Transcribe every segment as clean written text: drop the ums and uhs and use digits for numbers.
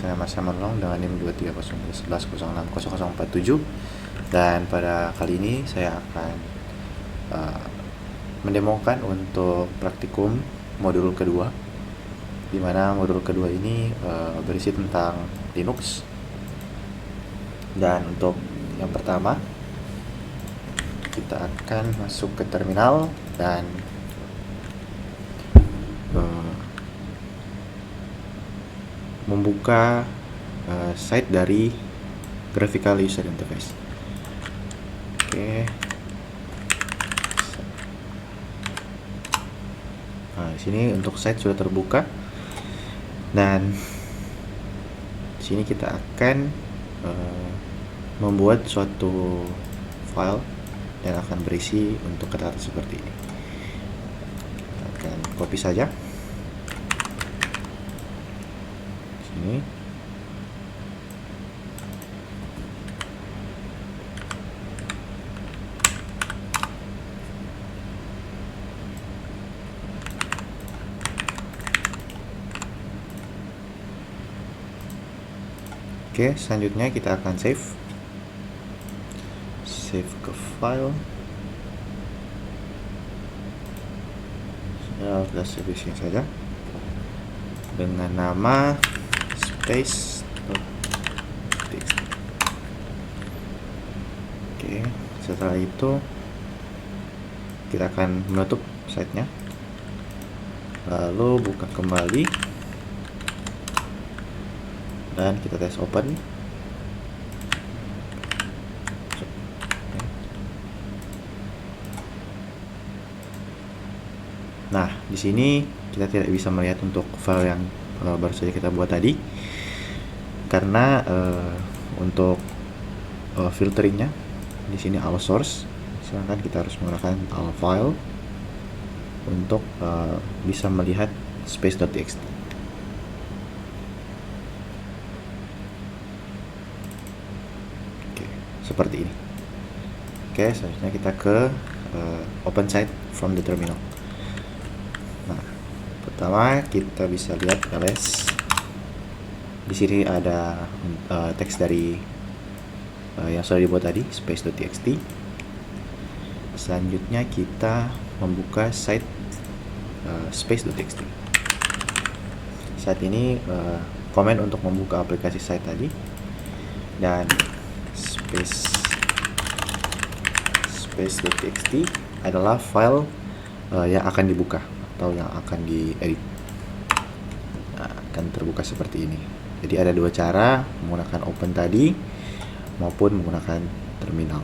Saya masih menolong dengan NIM 23011060047. Dan pada kali ini saya akan mendemokan untuk praktikum modul kedua, di mana modul kedua ini berisi tentang Linux. Dan untuk yang pertama, kita akan masuk ke terminal dan membuka site dari graphical user interface. Oke. Nah, di sini untuk site sudah terbuka, dan di sini kita akan membuat suatu file dan akan berisi untuk kata-kata seperti ini. Kita akan copy saja sini. Oke, selanjutnya kita akan save ke file. Kita save sini saja dengan nama space.txt. Oke, setelah itu kita akan menutup site-nya, lalu buka kembali dan kita tes open. Nah, di sini kita tidak bisa melihat untuk file yang baru saja kita buat tadi, karena untuk filteringnya di sini all source, sedangkan kita harus menggunakan all file untuk bisa melihat space.txt. Seperti ini. Oke, selanjutnya kita ke open site from the terminal. Nah, pertama kita bisa lihat ls. Di sini ada teks dari yang sudah dibuat tadi, space.txt. Selanjutnya kita membuka site space.txt. Saat ini komen untuk membuka aplikasi site tadi, dan space.txt adalah file yang akan dibuka atau yang akan diedit. Nah, akan terbuka seperti ini. Jadi ada dua cara, menggunakan open tadi maupun menggunakan terminal.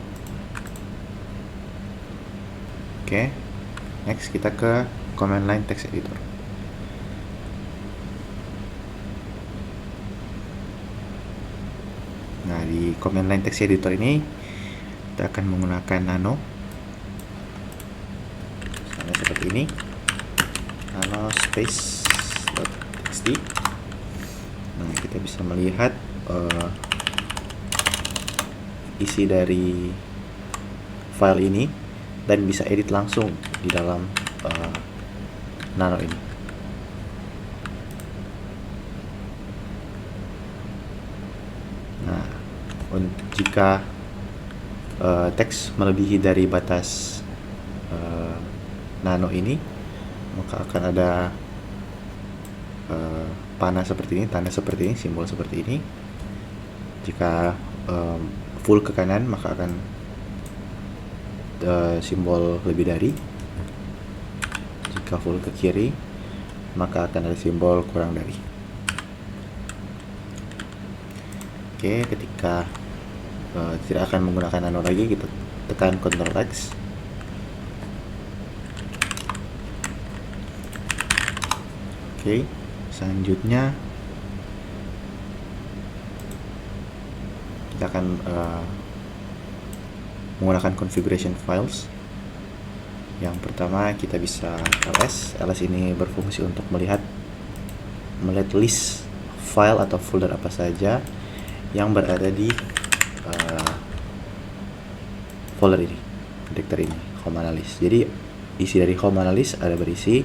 Oke, next kita ke command line text editor. Nah, di command line text editor ini kita akan menggunakan nano, misalnya seperti ini, nano space.txt. Nah, kita bisa melihat isi dari file ini dan bisa edit langsung di dalam nano ini. Nah, jika teks melebihi dari batas nano ini, maka akan ada panah seperti ini, tanda seperti ini, simbol seperti ini. Jika full ke kanan, maka akan simbol lebih dari. Jika full ke kiri, maka akan ada simbol kurang dari. Oke, ketika tidak akan menggunakan nano lagi, kita tekan Ctrl X. Oke, selanjutnya kita akan menggunakan configuration files. Yang pertama kita bisa ls ini berfungsi untuk melihat list file atau folder apa saja yang berada di folder ini, directory ini, home analysis. Jadi isi dari home analysis ada berisi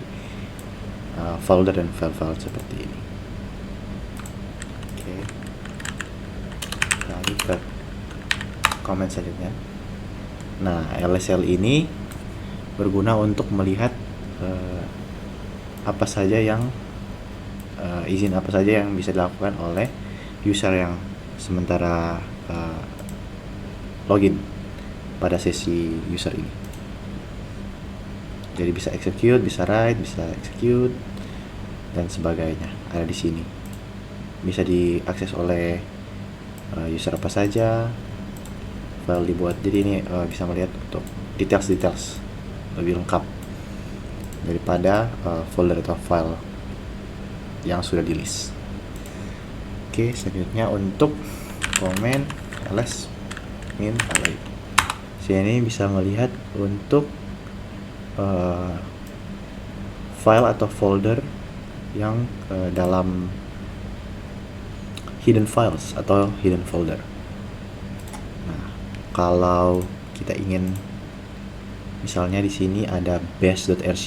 folder dan file-file seperti ini. Oke. Kita komen selanjutnya. Nah, LSL ini berguna untuk melihat apa saja yang izin apa saja yang bisa dilakukan oleh user yang sementara login pada sesi user ini. Jadi bisa execute, bisa write, bisa execute dan sebagainya ada di sini. Bisa diakses oleh user apa saja, file dibuat. Jadi ini bisa melihat untuk details lebih lengkap daripada folder atau file yang sudah di list. Oke, selanjutnya untuk komen ls min array. Sini bisa melihat untuk file atau folder yang dalam hidden files atau hidden folder. Nah, kalau kita ingin misalnya di sini ada bash.rc,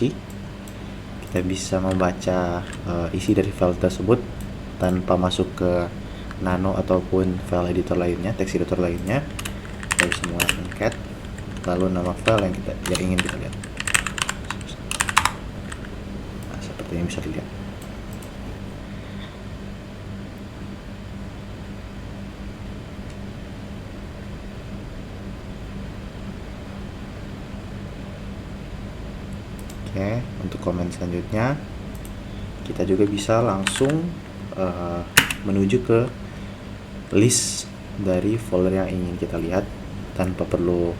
kita bisa membaca isi dari file tersebut tanpa masuk ke nano ataupun file editor lainnya, text editor lainnya. Kita bisa menggunakan cat lalu nama file yang ingin kita lihat. Nah, seperti yang bisa dilihat. Oke, untuk komen selanjutnya kita juga bisa langsung menuju ke list dari folder yang ingin kita lihat tanpa perlu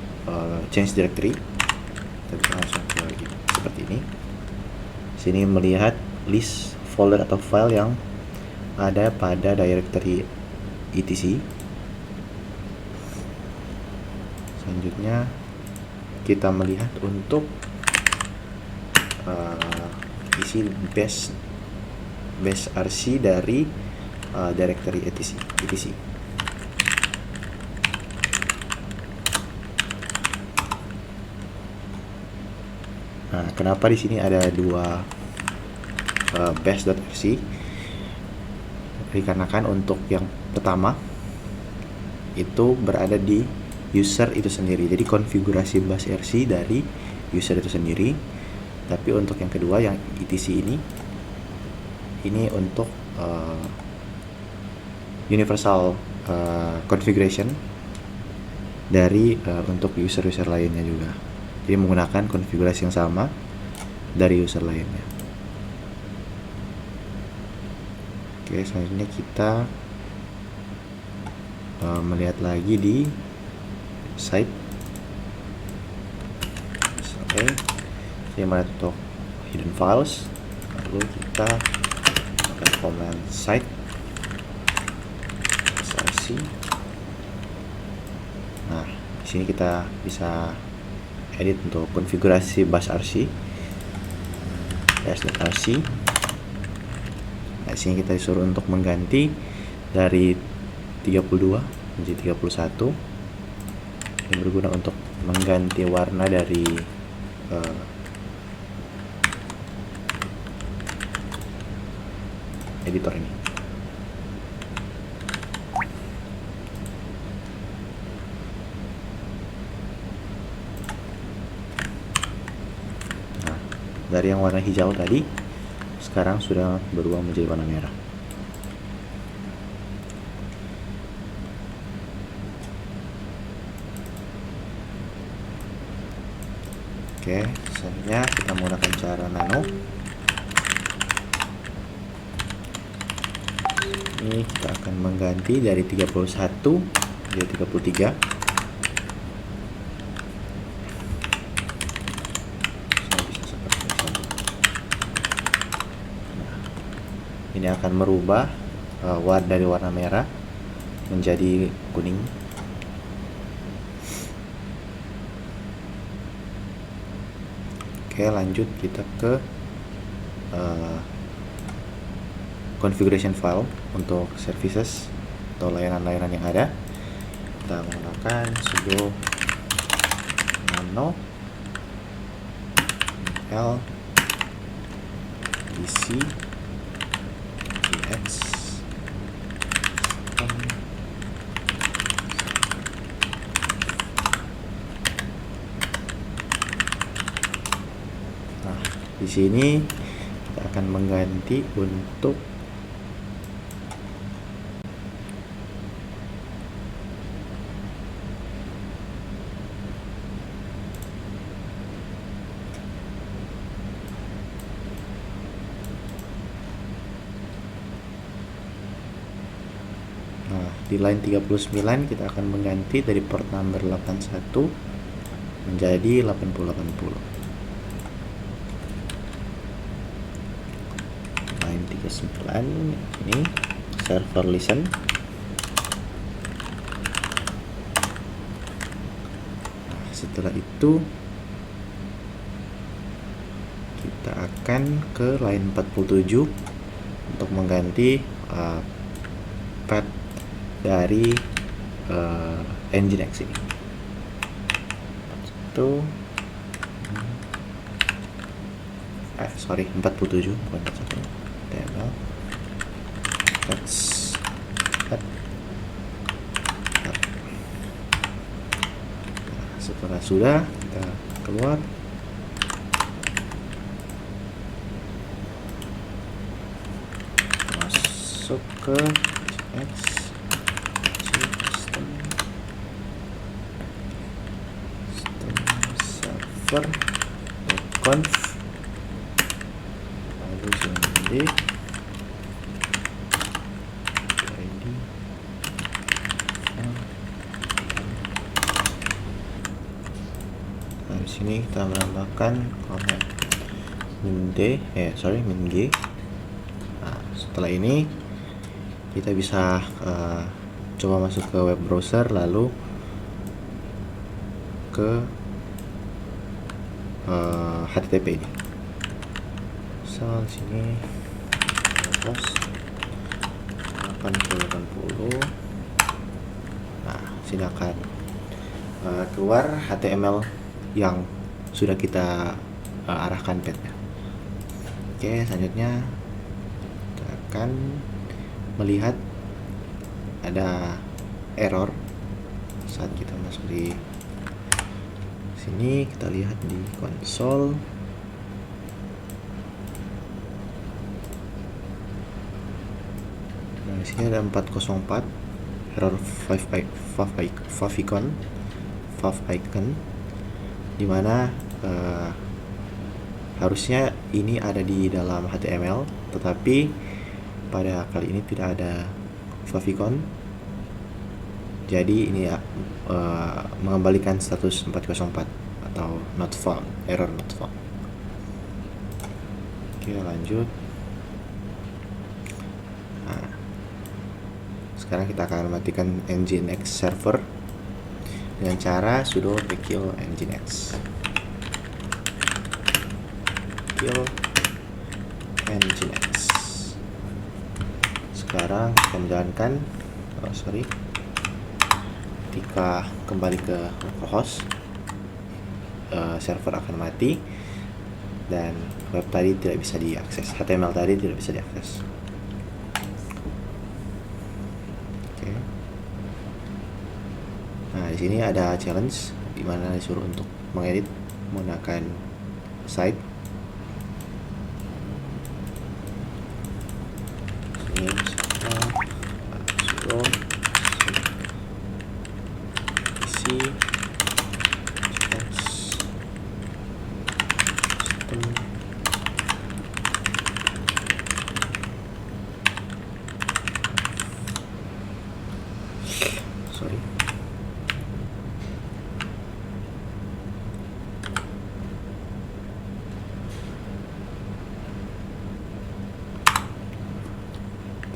change directory. Kita bisa langsung ke seperti ini. Sini melihat list folder atau file yang ada pada directory etc. Selanjutnya kita melihat untuk isi bash rc dari directory etc. Nah, kenapa di sini ada dua bash.rc? Dikarenakan untuk yang pertama itu berada di user itu sendiri, jadi konfigurasi bash rc dari user itu sendiri. Tapi untuk yang kedua yang etc ini untuk universal configuration dari untuk user lainnya juga. Jadi menggunakan konfigurasi yang sama dari user lainnya. Oke, selanjutnya kita melihat lagi di site. Oke, saya melihat untuk hidden files. Lalu kita akan command site rc. Nah, di sini kita bisa edit untuk konfigurasi bash rc. Nah, di sini kita disuruh untuk mengganti dari 32 menjadi 31. Ini berguna untuk mengganti warna dari editor ini. Nah, dari yang warna hijau tadi sekarang sudah berubah menjadi warna merah. Oke, selanjutnya kita menggunakan cara nano. Ini kita akan mengganti dari 31 menjadi 33. Bisa seperti ini. Nah, ini akan merubah dari warna merah menjadi kuning. Oke, lanjut kita ke configuration file untuk services atau layanan-layanan yang ada. Kita menggunakan sudo nano l isi dx di sini kita akan mengganti untuk di line 39 kita akan mengganti dari port number 81 menjadi 8080. Line 39 ini server listen. Setelah itu kita akan ke line 47 untuk mengganti path dari Nginx ini. Itu 47 bukan 41. HTML text setelah sudah kita keluar, masuk ke server.conf, lalu cmd id. Nah, di sini kita menambahkan komen min g. Nah, setelah ini kita bisa coba masuk ke web browser, lalu ke HTTP ini. Misal sini post 8080. Nah, sini akan keluar HTML yang sudah kita arahkan path-nya. Oke, selanjutnya kita akan melihat ada error saat kita masuk di sini. Kita lihat di konsol. Nah, di sini ada 404 error favicon, dimana harusnya ini ada di dalam HTML, tetapi pada kali ini tidak ada favicon. Jadi ini mengembalikan status 404 atau not found, error not found. Oke, lanjut. Nah, sekarang kita akan matikan Nginx server dengan cara sudo kill Nginx. Kill Nginx. Sekarang kita menjalankan ketika kembali ke localhost, server akan mati dan web tadi tidak bisa diakses, HTML tadi tidak bisa diakses. Oke. Nah, di sini ada challenge di mana disuruh untuk mengedit menggunakan site. Ini sudo isi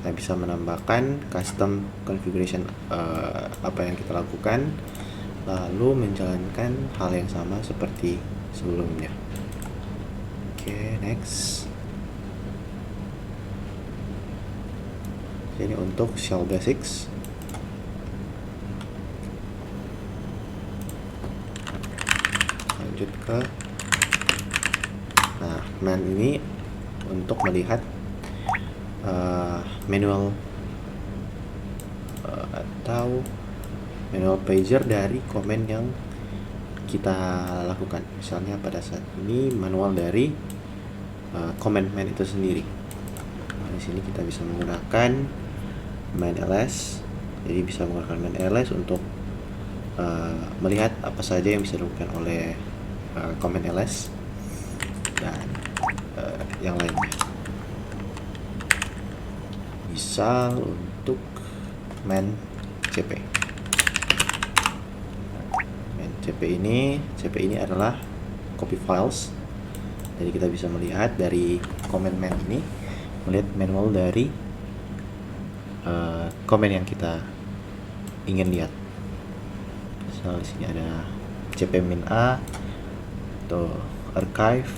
kita bisa menambahkan custom configuration apa yang kita lakukan, lalu menjalankan hal yang sama seperti sebelumnya. Oke, next. Jadi untuk shell basics, lanjut ke command ini untuk melihat manual atau manual pager dari komen yang kita lakukan. Misalnya pada saat ini manual dari command man itu sendiri. Nah, di sini kita bisa menggunakan main ls. Jadi bisa menggunakan main ls untuk melihat apa saja yang bisa dilakukan oleh command ls dan yang lainnya. Misal untuk main cp. Main cp ini adalah copy files. Jadi kita bisa melihat dari command man ini, melihat manual dari command yang kita ingin lihat. Misal di sini ada cp-min-a atau archive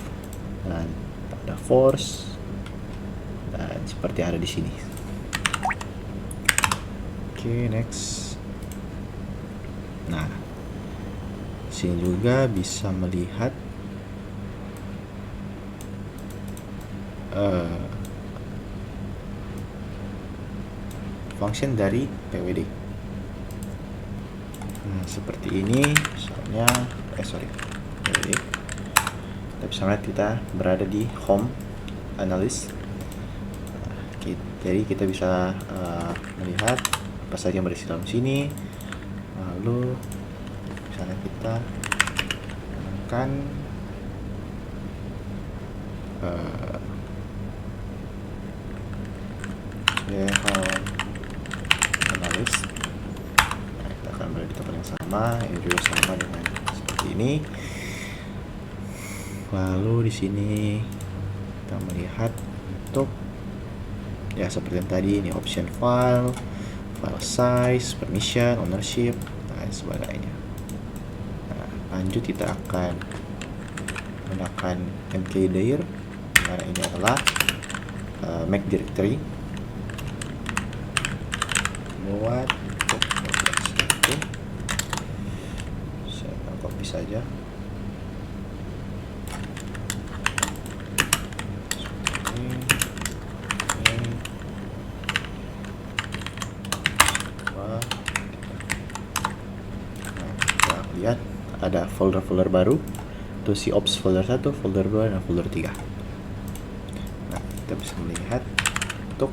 dan ada force dan seperti ada di sini. Oke, next. Nah, sini juga bisa melihat function dari pwd. Nah, seperti ini misalnya pwd. Kita bisa lihat kita berada di home analyst. Jadi kita bisa melihat apa saja yang berada di dalam sini. Lalu misalnya kita gunakan home analyst. Nah, kita akan berada di tempat yang sama, yang juga sama dengan seperti ini. Lalu di sini kita melihat untuk ya seperti yang tadi, ini option file size, permission, ownership, dan sebagainya. Nah, lanjut kita akan menggunakan mkdir, karena ini adalah make directory buat itu. Saya akan copy saja. Lihat ada folder-folder baru, itu si ops folder 1, folder 2, dan folder 3. Nah, kita bisa melihat untuk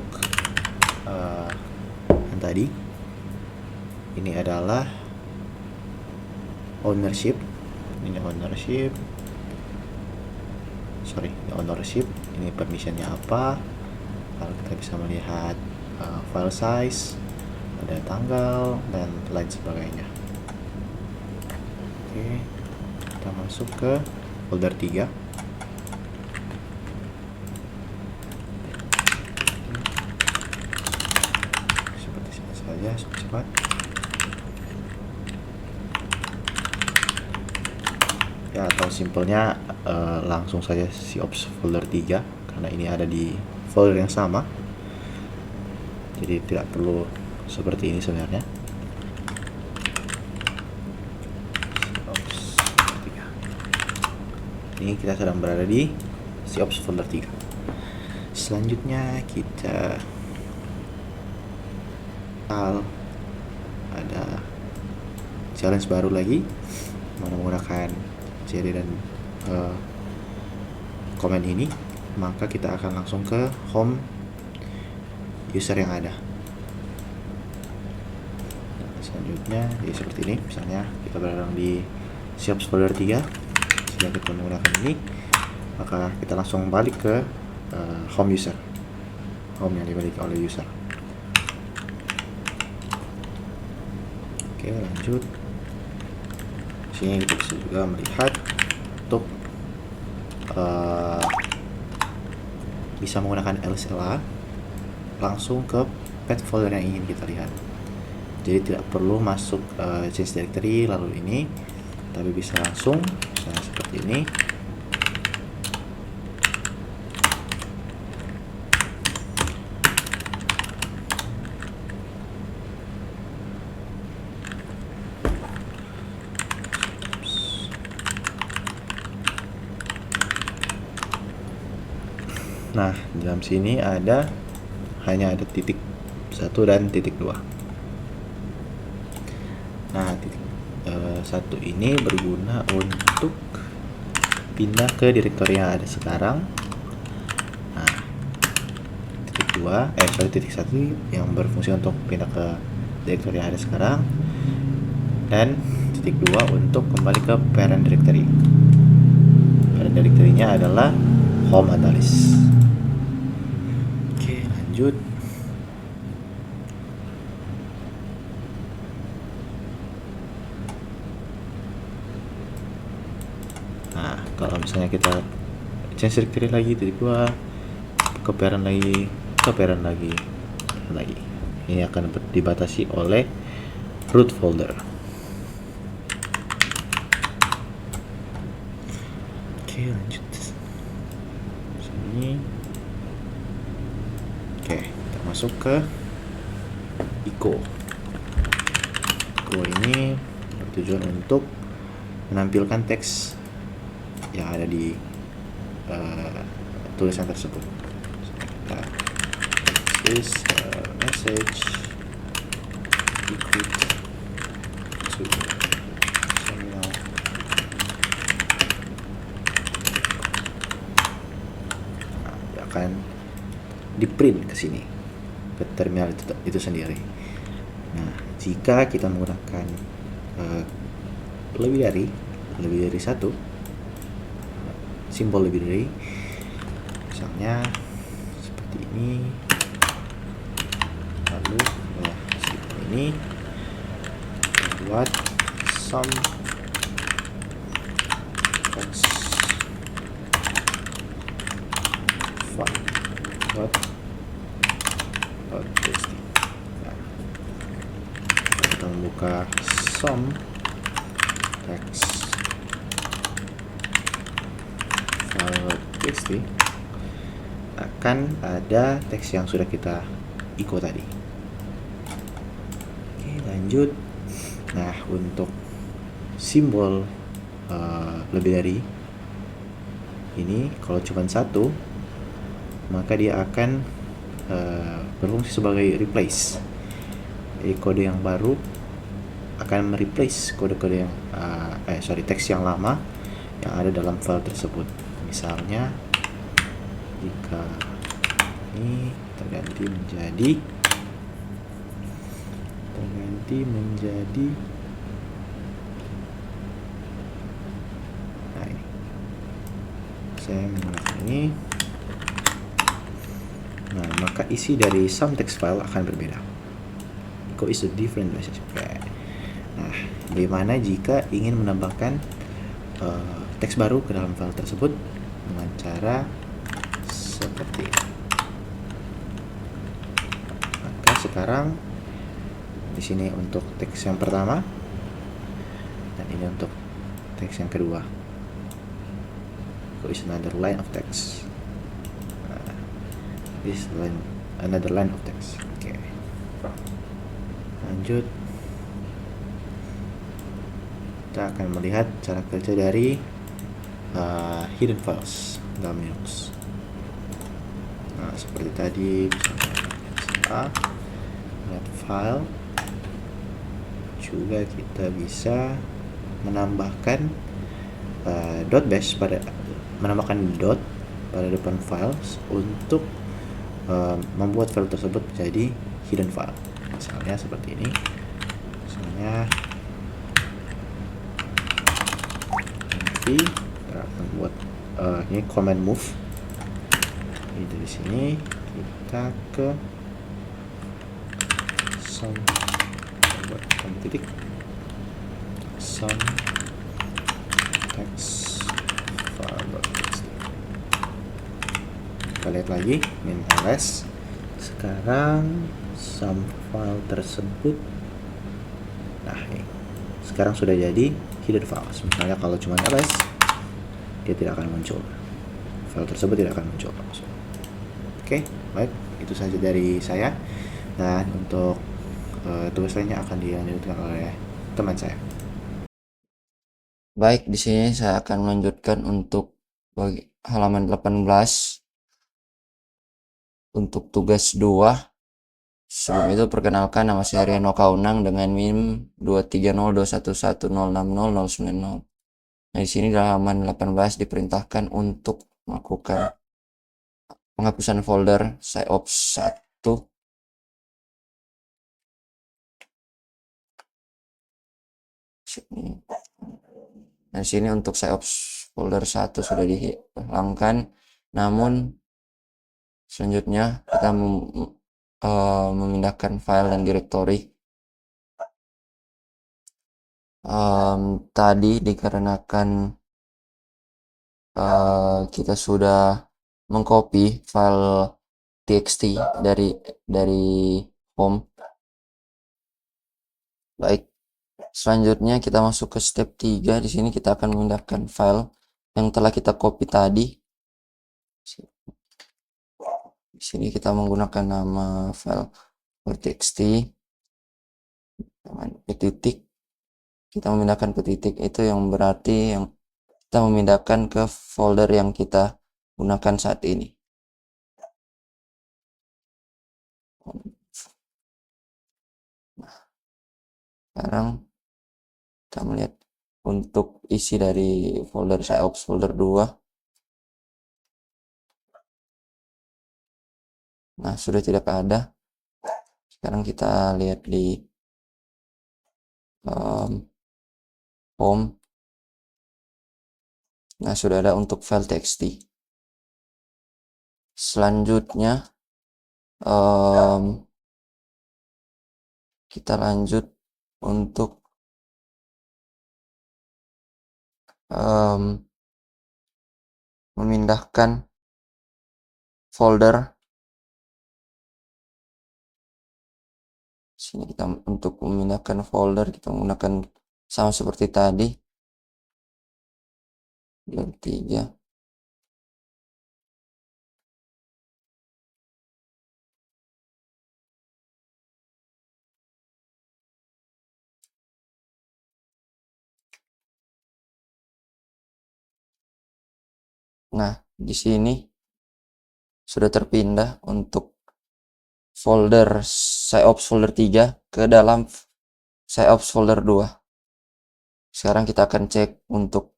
yang tadi ini adalah ownership, ini ownership, ini permissionnya apa. Lalu kita bisa melihat file size, ada tanggal, dan lain sebagainya. Oke, kita masuk ke folder 3. Seperti ini saja, cepat. Ya, atau simpelnya langsung saja si ops folder 3 karena ini ada di folder yang sama. Jadi tidak perlu seperti ini sebenarnya. Ini kita sedang berada di si ops folder 3. Selanjutnya kita ada challenge baru lagi, mana menggunakan cd dan command ini, maka kita akan langsung ke home user yang ada. Nah, selanjutnya jadi seperti ini, misalnya kita berada di si ops folder 3. Jika kita menggunakan ini, maka kita langsung balik ke home user, home yang dimiliki oleh user. Oke, lanjut. Sini kita bisa juga melihat untuk bisa menggunakan lsla langsung ke path folder yang ingin kita lihat. Jadi tidak perlu masuk change directory lalu ini, tapi bisa langsung misalnya seperti ini. Nah, dalam sini hanya ada titik 1 dan titik 2. Nah, titik 1 ini berguna untuk pindah ke direktori yang ada sekarang titik 1 yang berfungsi untuk pindah ke directory yang ada sekarang, dan titik 2 untuk kembali ke parent directory. Parent directory-nya adalah home Atalis. Oke, lanjut. Nah, kalau misalnya kita change directory lagi, titik 2 ke parent lagi, ke parent lagi, ini akan dibatasi oleh root folder. Oke, lanjut sini. Oke, kita masuk ke echo. Echo ini bertujuan untuk menampilkan teks yang ada di tulisan tersebut. This is a message equal to terminal. Nah, akan di print ke sini ke terminal itu sendiri. Nah, jika kita menggunakan lebih dari satu simbol lebih dari, misalnya seperti ini, lalu seperti ini, buat some text file txt. Nah, kita membuka some text file txt, akan ada teks yang sudah kita echo tadi. Oke, lanjut. Nah, untuk simbol lebih dari ini, kalau cuma satu, maka dia akan berfungsi sebagai replace. Jadi kode yang baru akan mereplace kode-kode yang teks yang lama yang ada dalam file tersebut. Misalnya jika ini terganti menjadi nah, ini saya menggunakan ini. Nah, maka isi dari some text file akan berbeda. Echo is a different message. Nah, bagaimana jika ingin menambahkan teks baru ke dalam file tersebut dengan cara seperti ini. Maka sekarang di sini untuk teks yang pertama dan ini untuk teks yang kedua. Echo is another line of text. This line, another line of text. Oke. Lanjut. Kita akan melihat cara kerja dari hidden files dalam Linux. Nah, seperti tadi, misalnya add file, juga kita bisa menambahkan .bash menambahkan dot pada depan files untuk membuat file tersebut menjadi hidden file. Misalnya seperti ini. Misalnya nanti kita akan buat ini command move. Jadi dari sini kita ke some titik some text file.txt. Kita lihat lagi min ls. Sekarang some file tersebut, nah ini sekarang sudah jadi hidden files. Misalnya kalau cuma ls, dia tidak akan muncul, file tersebut tidak akan muncul langsung. Oke, baik, itu saja dari saya, dan untuk tugas lainnya akan dilanjutkan oleh teman saya. Baik, di sini saya akan melanjutkan untuk halaman 18 untuk tugas 2. Sebelum itu perkenalkan, nama saya Riano Kaunang dengan NIM 2302110609090. Nah, di sini dalam halaman 18 diperintahkan untuk melakukan penghapusan folder SIOPS 1. Sini. Dan sini untuk SIOPS folder 1 sudah dihilangkan. Namun selanjutnya kita memindahkan file dan directory. Tadi dikarenakan kita sudah mengcopy file txt dari home. Baik, selanjutnya kita masuk ke step 3. Di sini kita akan memindahkan file yang telah kita copy tadi. Di sini kita menggunakan nama file txt dengan titik. Kita memindahkan ke titik, itu yang berarti yang kita memindahkan ke folder yang kita gunakan saat ini. Nah, sekarang kita melihat untuk isi dari folder SIOPS folder 2. Nah, sudah tidak ada. Sekarang kita lihat di home. Nah, sudah ada untuk file txt. Selanjutnya kita lanjut untuk memindahkan folder. Sini kita untuk memindahkan folder kita menggunakan sama seperti tadi. Yang 3. Nah, di sini sudah terpindah untuk folder SIOPS folder 3 ke dalam SIOPS folder 2. Sekarang kita akan cek untuk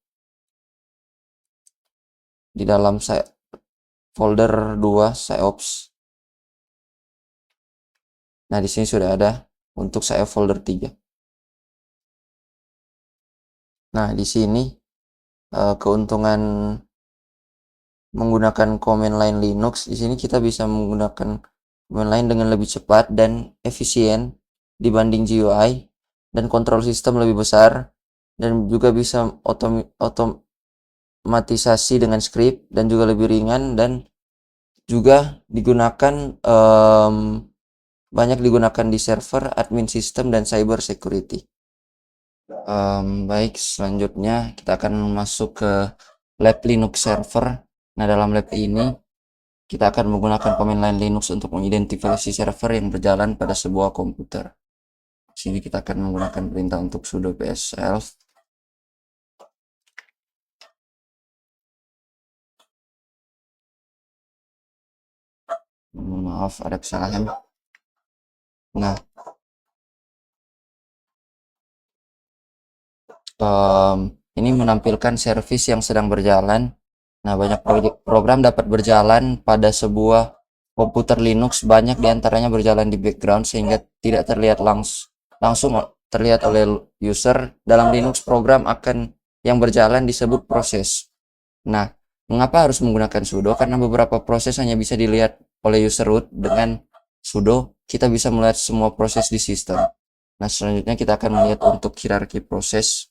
di dalam folder 2 SIOPS. Nah, di sini sudah ada untuk SIOPS folder 3. Nah, di sini keuntungan menggunakan command line Linux, di sini kita bisa menggunakan command line dengan lebih cepat dan efisien dibanding GUI, dan kontrol sistem lebih besar, dan juga bisa otomatisasi dengan script, dan juga lebih ringan, dan juga digunakan banyak digunakan di server, admin system, dan cyber security. Baik, selanjutnya kita akan masuk ke lab Linux server. Nah, dalam lab ini kita akan menggunakan command line Linux untuk mengidentifikasi server yang berjalan pada sebuah komputer. Di sini kita akan menggunakan perintah untuk sudo ps self. Maaf, ada kesalahan. Nah, ini menampilkan service yang sedang berjalan. Nah, banyak program dapat berjalan pada sebuah komputer Linux, banyak diantaranya berjalan di background sehingga tidak terlihat langsung terlihat oleh user. Dalam Linux, program yang berjalan disebut proses. Nah, mengapa harus menggunakan sudo? Karena beberapa proses hanya bisa dilihat oleh user root. Dengan sudo, kita bisa melihat semua proses di sistem. Nah, selanjutnya kita akan melihat untuk hierarki proses.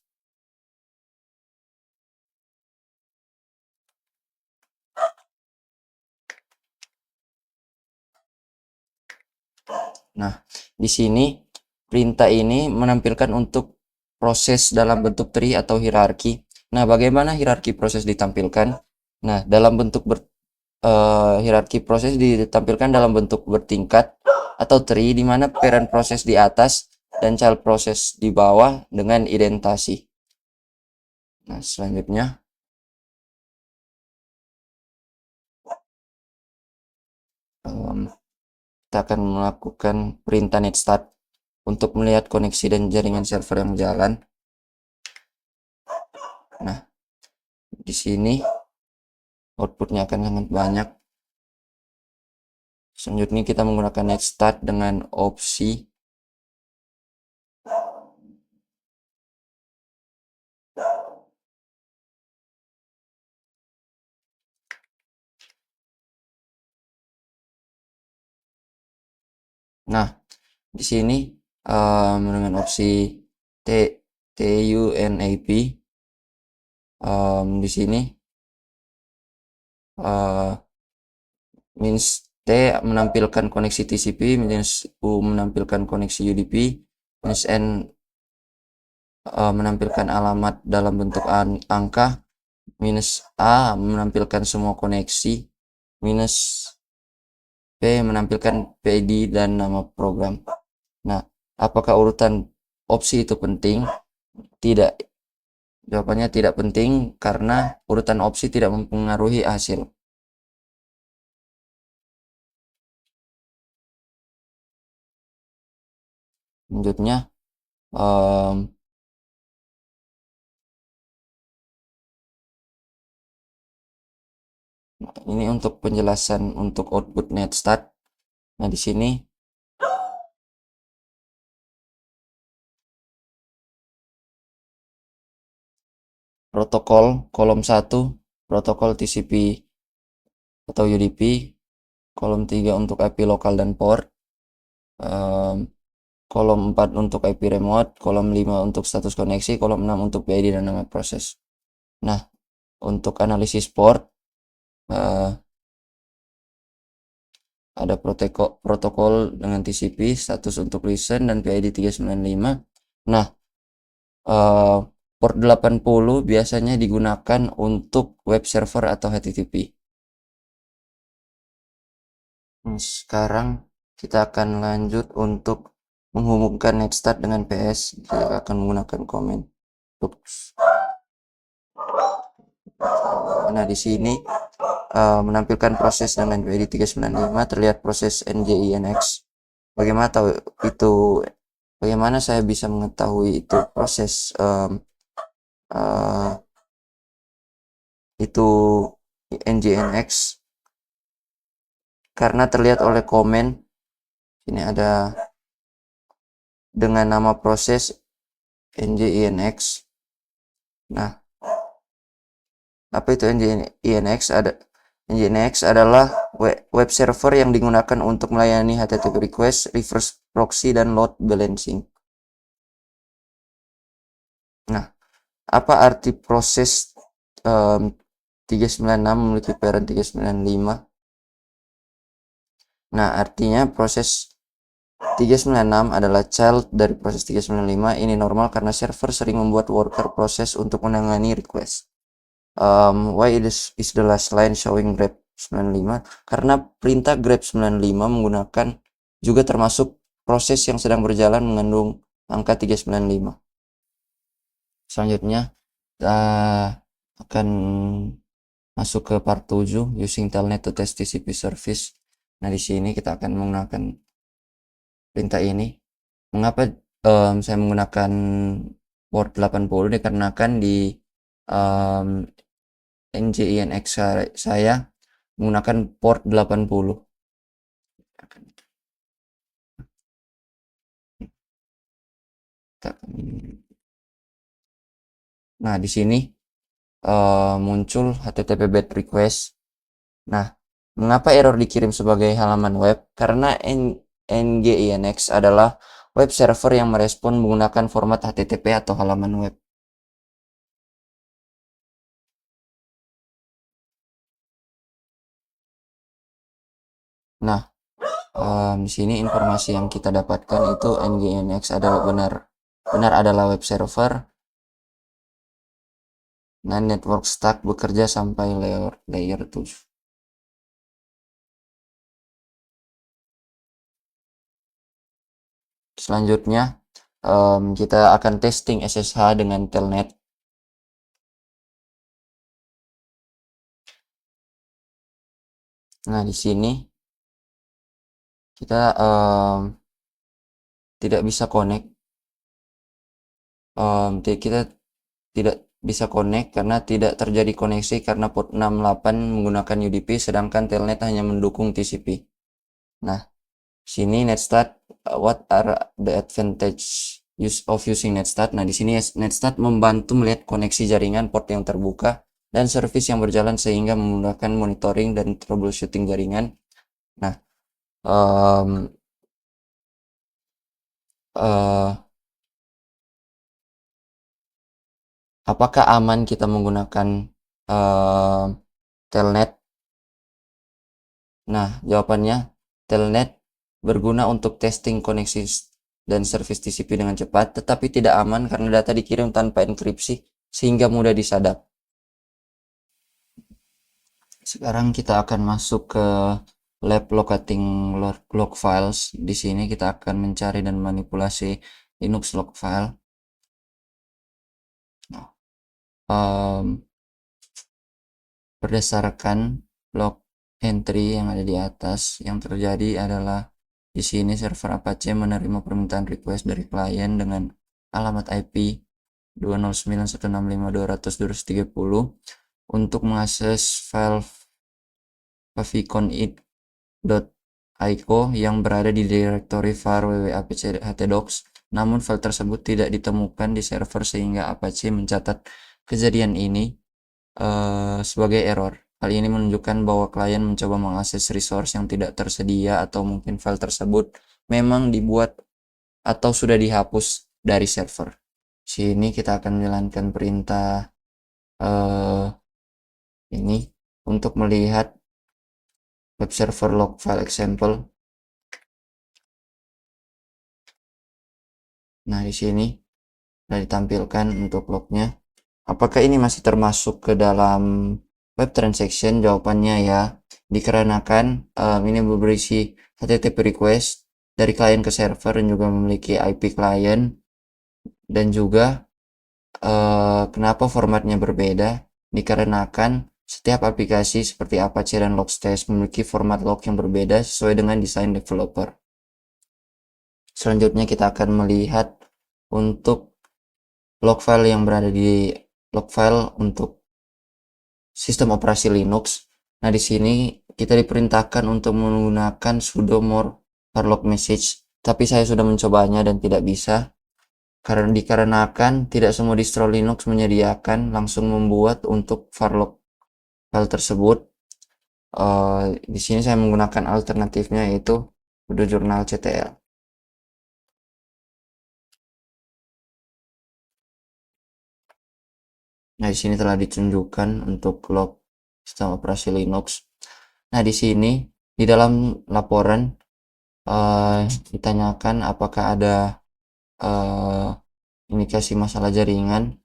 Nah, di sini perintah ini menampilkan untuk proses dalam bentuk tree atau hierarki. Nah, bagaimana hierarki proses ditampilkan? Nah, dalam bentuk hierarki proses ditampilkan dalam bentuk bertingkat atau tree, di mana parent proses di atas dan child proses di bawah dengan indentasi. Nah, selanjutnya kita akan melakukan perintah net start untuk melihat koneksi dan jaringan server yang jalan. Nah, di sini outputnya akan sangat banyak. Selanjutnya kita menggunakan next start dengan opsi nah di sini dengan opsi T TUNAP di sini means T menampilkan koneksi TCP, minus U menampilkan koneksi UDP, minus N menampilkan alamat dalam bentuk angka, minus A menampilkan semua koneksi, minus P menampilkan PID dan nama program. Nah, apakah urutan opsi itu penting? Tidak. Jawabannya tidak penting karena urutan opsi tidak mempengaruhi hasil. Selanjutnya, ini untuk penjelasan untuk output netstart. Nah, di sini protokol kolom 1, protokol TCP atau UDP, kolom 3 untuk IP lokal dan port, kolom 4 untuk IP remote, kolom 5 untuk status koneksi, kolom 6 untuk PID dan nama proses. Nah, untuk analisis port ada protokol dengan TCP, status untuk listen dan PID 395. Nah, port 80 biasanya digunakan untuk web server atau HTTP. Sekarang kita akan lanjut untuk menghubungkan netstart dengan PS. Kita akan menggunakan komen. Nah, di sini menampilkan proses dengan PID 395, terlihat proses NJINX. Bagaimana saya bisa mengetahui itu proses itu NJINX? Karena terlihat oleh komen ini ada dengan nama proses NJINX. Nah, apa itu NJINX? NJINX adalah web server yang digunakan untuk melayani HTTP request, reverse proxy, dan load balancing. Nah, apa arti proses 396 memiliki parent 395? Nah, artinya proses 396 adalah child dari proses 395. Ini normal karena server sering membuat worker proses untuk menangani request. Why is the last line showing grep 95? Karena perintah grep 95 menggunakan juga termasuk proses yang sedang berjalan mengandung angka 395. Selanjutnya kita akan masuk ke part 7, using telnet to test TCP service. Nah, di sini kita akan menggunakan perintah ini. Mengapa saya menggunakan port 80? Dikarenakan di NJINX saya menggunakan port 80. Nah, di sini muncul HTTP BAT request. Nah, mengapa error dikirim sebagai halaman web? Karena NJINX adalah web server yang merespon menggunakan format HTTP atau halaman web. Nah, di sini informasi yang kita dapatkan itu NJINX adalah benar adalah web server. Nah, network stack bekerja sampai layer 7. Selanjutnya kita akan testing SSH dengan telnet. Nah, di sini kita tidak bisa connect. Kita tidak bisa connect karena tidak terjadi koneksi karena port 68 menggunakan UDP sedangkan telnet hanya mendukung TCP. Nah, sini NetStart, what are the advantage of using NetStart? Nah, di sini NetStart membantu melihat koneksi jaringan, port yang terbuka, dan service yang berjalan sehingga memudahkan monitoring dan troubleshooting jaringan. Nah, apakah aman kita menggunakan telnet? Nah, jawabannya telnet berguna untuk testing koneksi dan service TCP dengan cepat, tetapi tidak aman karena data dikirim tanpa enkripsi sehingga mudah disadap. Sekarang kita akan masuk ke lab locating log files. Di sini kita akan mencari dan manipulasi Linux log file. Berdasarkan log entry yang ada di atas, yang terjadi adalah di sini server Apache menerima permintaan request dari klien dengan alamat IP 209.165.200.230 untuk mengakses file favicon.io yang berada di directory var www.apache-htdocs. Namun file tersebut tidak ditemukan di server sehingga Apache mencatat kejadian ini sebagai error. Hal ini menunjukkan bahwa klien mencoba mengakses resource yang tidak tersedia atau mungkin file tersebut memang dibuat atau sudah dihapus dari server. Sini kita akan menjalankan perintah ini untuk melihat web server log file example. Nah, di sini sudah ditampilkan untuk lognya. Apakah ini masih termasuk ke dalam web transaction? Jawabannya ya, dikarenakan ini berisi HTTP request dari klien ke server dan juga memiliki IP klien, dan juga kenapa formatnya berbeda? Dikarenakan setiap aplikasi seperti Apache dan Logstash memiliki format log yang berbeda sesuai dengan desain developer. Selanjutnya kita akan melihat untuk log file yang berada di log file untuk sistem operasi Linux. Nah, di sini kita diperintahkan untuk menggunakan sudo more varlog message, tapi saya sudah mencobanya dan tidak bisa karena dikarenakan tidak semua distro Linux menyediakan langsung membuat untuk varlog file tersebut. Di sini saya menggunakan alternatifnya yaitu sudo jurnal ctl. Nah, di sini telah ditunjukkan untuk log sistem operasi Linux. Nah, di sini di dalam laporan ditanyakan apakah ada indikasi masalah jaringan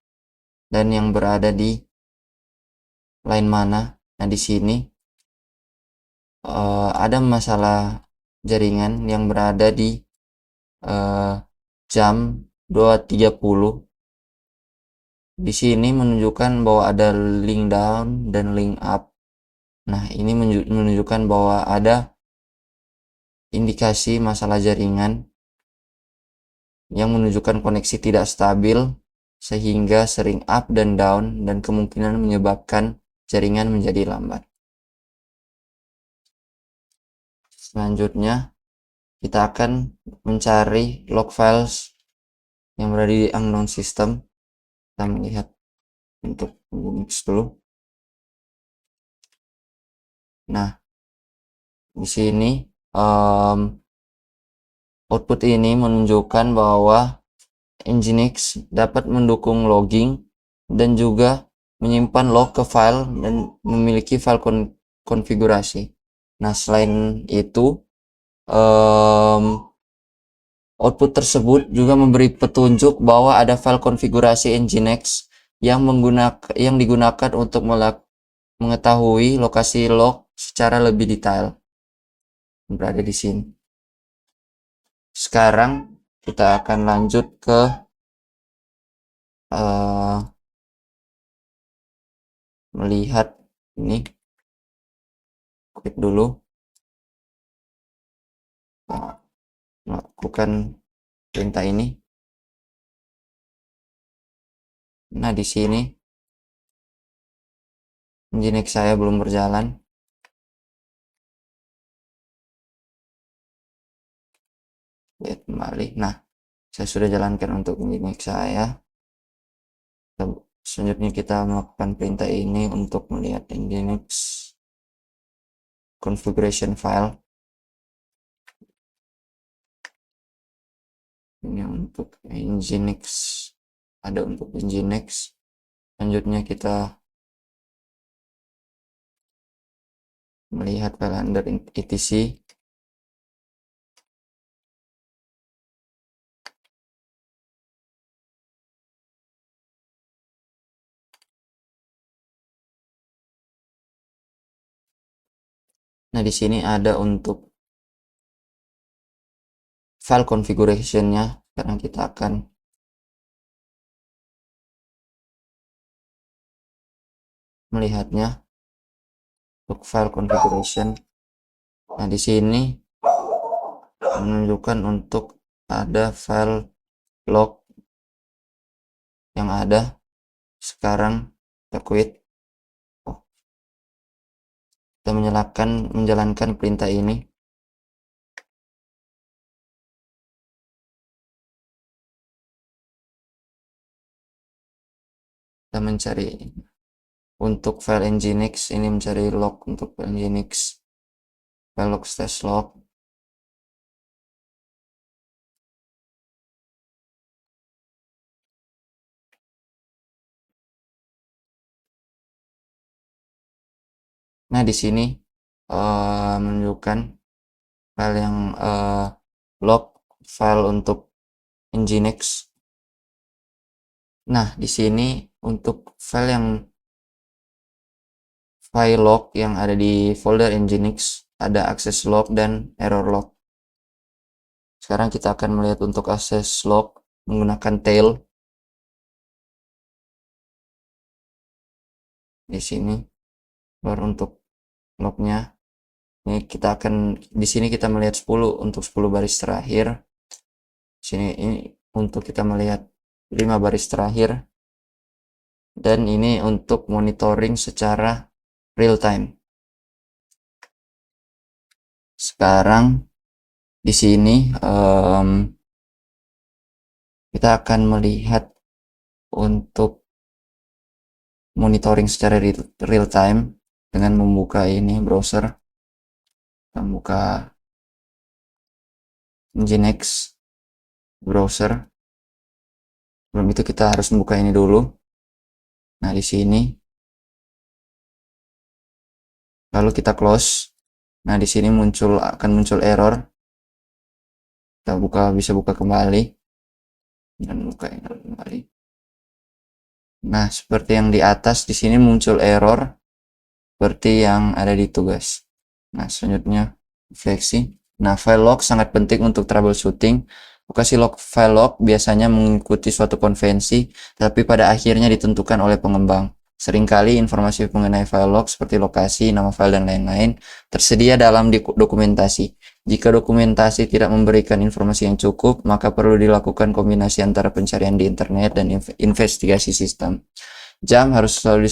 dan yang berada di line mana. Nah, di sini ada masalah jaringan yang berada di jam 2.30. Di sini menunjukkan bahwa ada link down dan link up. Nah, ini menunjukkan bahwa ada indikasi masalah jaringan yang menunjukkan koneksi tidak stabil sehingga sering up dan down dan kemungkinan menyebabkan jaringan menjadi lambat. Selanjutnya kita akan mencari log files yang berada di unknown system. Kita melihat untuk Unix dulu. Nah, di sini output ini menunjukkan bahwa Nginx dapat mendukung logging dan juga menyimpan log ke file dan memiliki file konfigurasi. Nah, selain itu output tersebut juga memberi petunjuk bahwa ada file konfigurasi Nginx yang digunakan untuk mengetahui lokasi log secara lebih detail. Berada di sini. Sekarang kita akan lanjut ke melihat ini. Klik dulu. Melakukan perintah ini. Nah, di sini Nginx saya belum berjalan. lihat kembali. Nah, saya sudah jalankan untuk Nginx saya. Selanjutnya kita melakukan perintah ini untuk melihat Nginx configuration file. Ini untuk Nginx, ada untuk Nginx. Selanjutnya kita melihat file under etc. Nah, di sini ada untuk file configuration-nya. Sekarang kita akan melihatnya untuk file configuration. Nah, di sini menunjukkan untuk ada file log yang ada. Sekarang kita quit. Kita menjalankan perintah ini. Kita mencari untuk file nginx, ini mencari log untuk file nginx, file log slash log. Nah, di sini menunjukkan file yang log file untuk nginx. Nah, di sini untuk file yang file log yang ada di folder nginx ada access log dan error log. Sekarang kita akan melihat untuk access log menggunakan tail. Di sini baru untuk lognya. Ini kita akan di sini kita melihat 10 untuk 10 baris terakhir. Sini ini untuk kita melihat 5 baris terakhir. Dan ini untuk monitoring secara real time. Sekarang di sini kita akan melihat untuk monitoring secara real time dengan membuka ini browser. Kita buka nginx browser. Sebelum itu kita harus membuka ini dulu. Nah, di sini lalu kita close. Nah, di sini akan muncul error. Kita bisa buka kembali dan buka kembali. Nah, seperti yang di atas, di sini muncul error seperti yang ada di tugas. Nah, selanjutnya refleksi. Nah, file log sangat penting untuk troubleshooting. Lokasi file log biasanya mengikuti suatu konvensi, tapi pada akhirnya ditentukan oleh pengembang. Seringkali informasi mengenai file log seperti lokasi, nama file, dan lain-lain tersedia dalam dokumentasi. Jika dokumentasi tidak memberikan informasi yang cukup, maka perlu dilakukan kombinasi antara pencarian di internet dan investigasi sistem. Jam harus selalu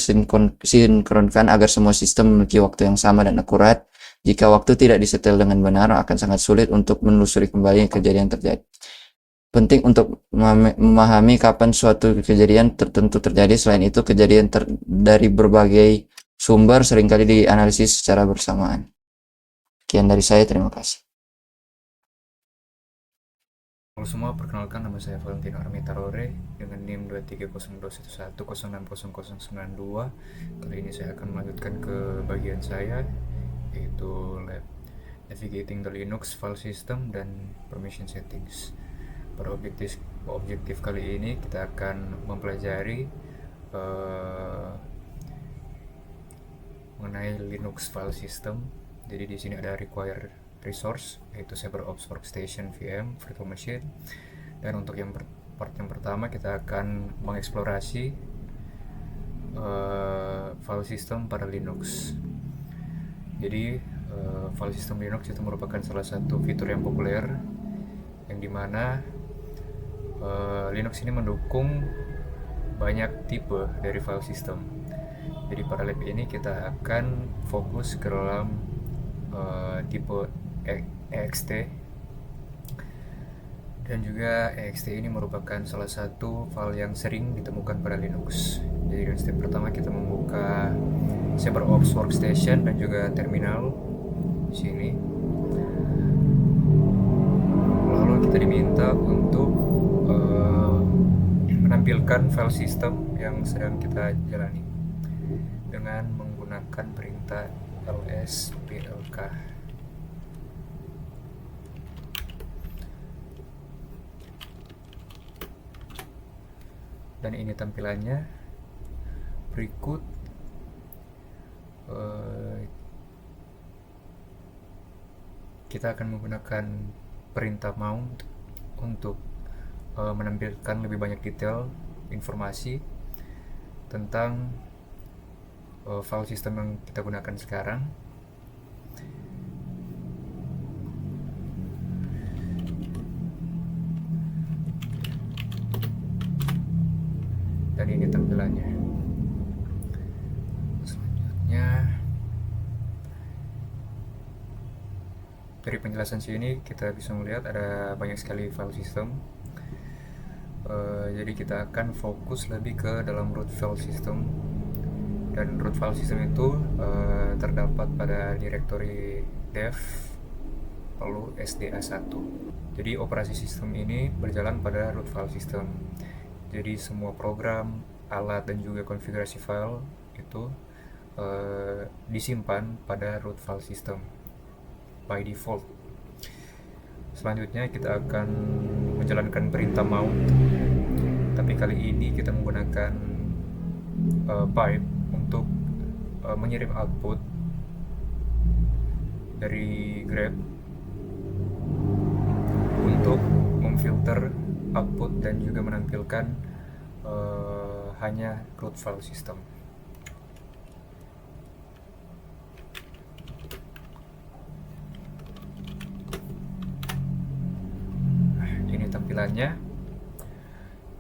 disinkronkan agar semua sistem memiliki waktu yang sama dan akurat. Jika waktu tidak disetel dengan benar, akan sangat sulit untuk menelusuri kembali kejadian terjadi. Penting untuk memahami kapan suatu kejadian tertentu terjadi. Selain itu, kejadian dari berbagai sumber seringkali dianalisis secara bersamaan. Sekian dari saya, terima kasih. Halo semua, perkenalkan nama saya Valentino Armitarore dengan NIM 230211060092. Kali ini saya akan melanjutkan ke bagian saya, yaitu lab Navigating the Linux File System dan Permission Settings. Pada objektif kali ini kita akan mempelajari mengenai Linux File System. Jadi di sini ada required resource, yaitu CyberOps Workstation VM Virtual Machine. Dan untuk part yang pertama kita akan mengeksplorasi file system pada Linux. Jadi file system Linux itu merupakan salah satu fitur yang populer, yang dimana Linux ini mendukung banyak tipe dari file system. Jadi pada lab ini kita akan fokus ke dalam tipe ext. Dan juga ext ini merupakan salah satu file yang sering ditemukan pada Linux. Jadi di step pertama kita membuka CyberOps Workstation dan juga terminal di sini. Lalu kita diminta untuk menampilkan file system yang sedang kita jalani dengan menggunakan perintah lsplk. Dan ini tampilannya. Berikut kita akan menggunakan perintah mount untuk menampilkan lebih banyak detail informasi tentang file system yang kita gunakan sekarang. Dan ini tampilannya. Selanjutnya, dari penjelasan sini kita bisa melihat ada banyak sekali file system. Jadi kita akan fokus lebih ke dalam root file system. Dan root file system itu terdapat pada directory dev lalu SDA1. Jadi operasi sistem ini berjalan pada root file system. Jadi semua program, alat, dan juga konfigurasi file itu disimpan pada root file system by default. Selanjutnya kita akan menjalankan perintah mount, tapi kali ini kita menggunakan pipe untuk mengirim output dari grep untuk memfilter output dan juga menampilkan hanya root file system. Ini tampilannya.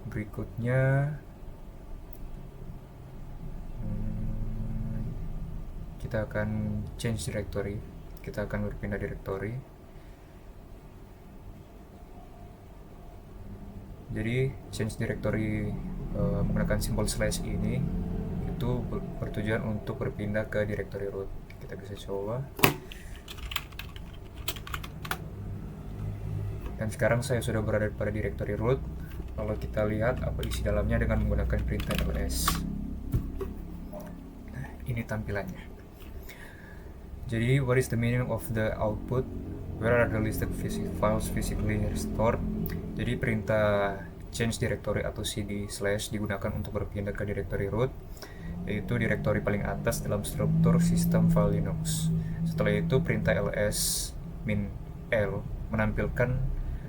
Berikutnya kita akan change directory. Kita akan berpindah directory. Jadi change directory menggunakan simbol slash ini itu bertujuan untuk berpindah ke directory root. Kita bisa coba. Dan sekarang saya sudah berada pada directory root. Lalu kita lihat apa isi dalamnya dengan menggunakan perintah ls. Nah, ini tampilannya. Jadi, what is the meaning of the output? Where are the listed files physically stored? Jadi perintah change directory atau cd slash digunakan untuk berpindah ke directory root, yaitu directory paling atas dalam struktur sistem file Linux. Setelah itu perintah ls min l menampilkan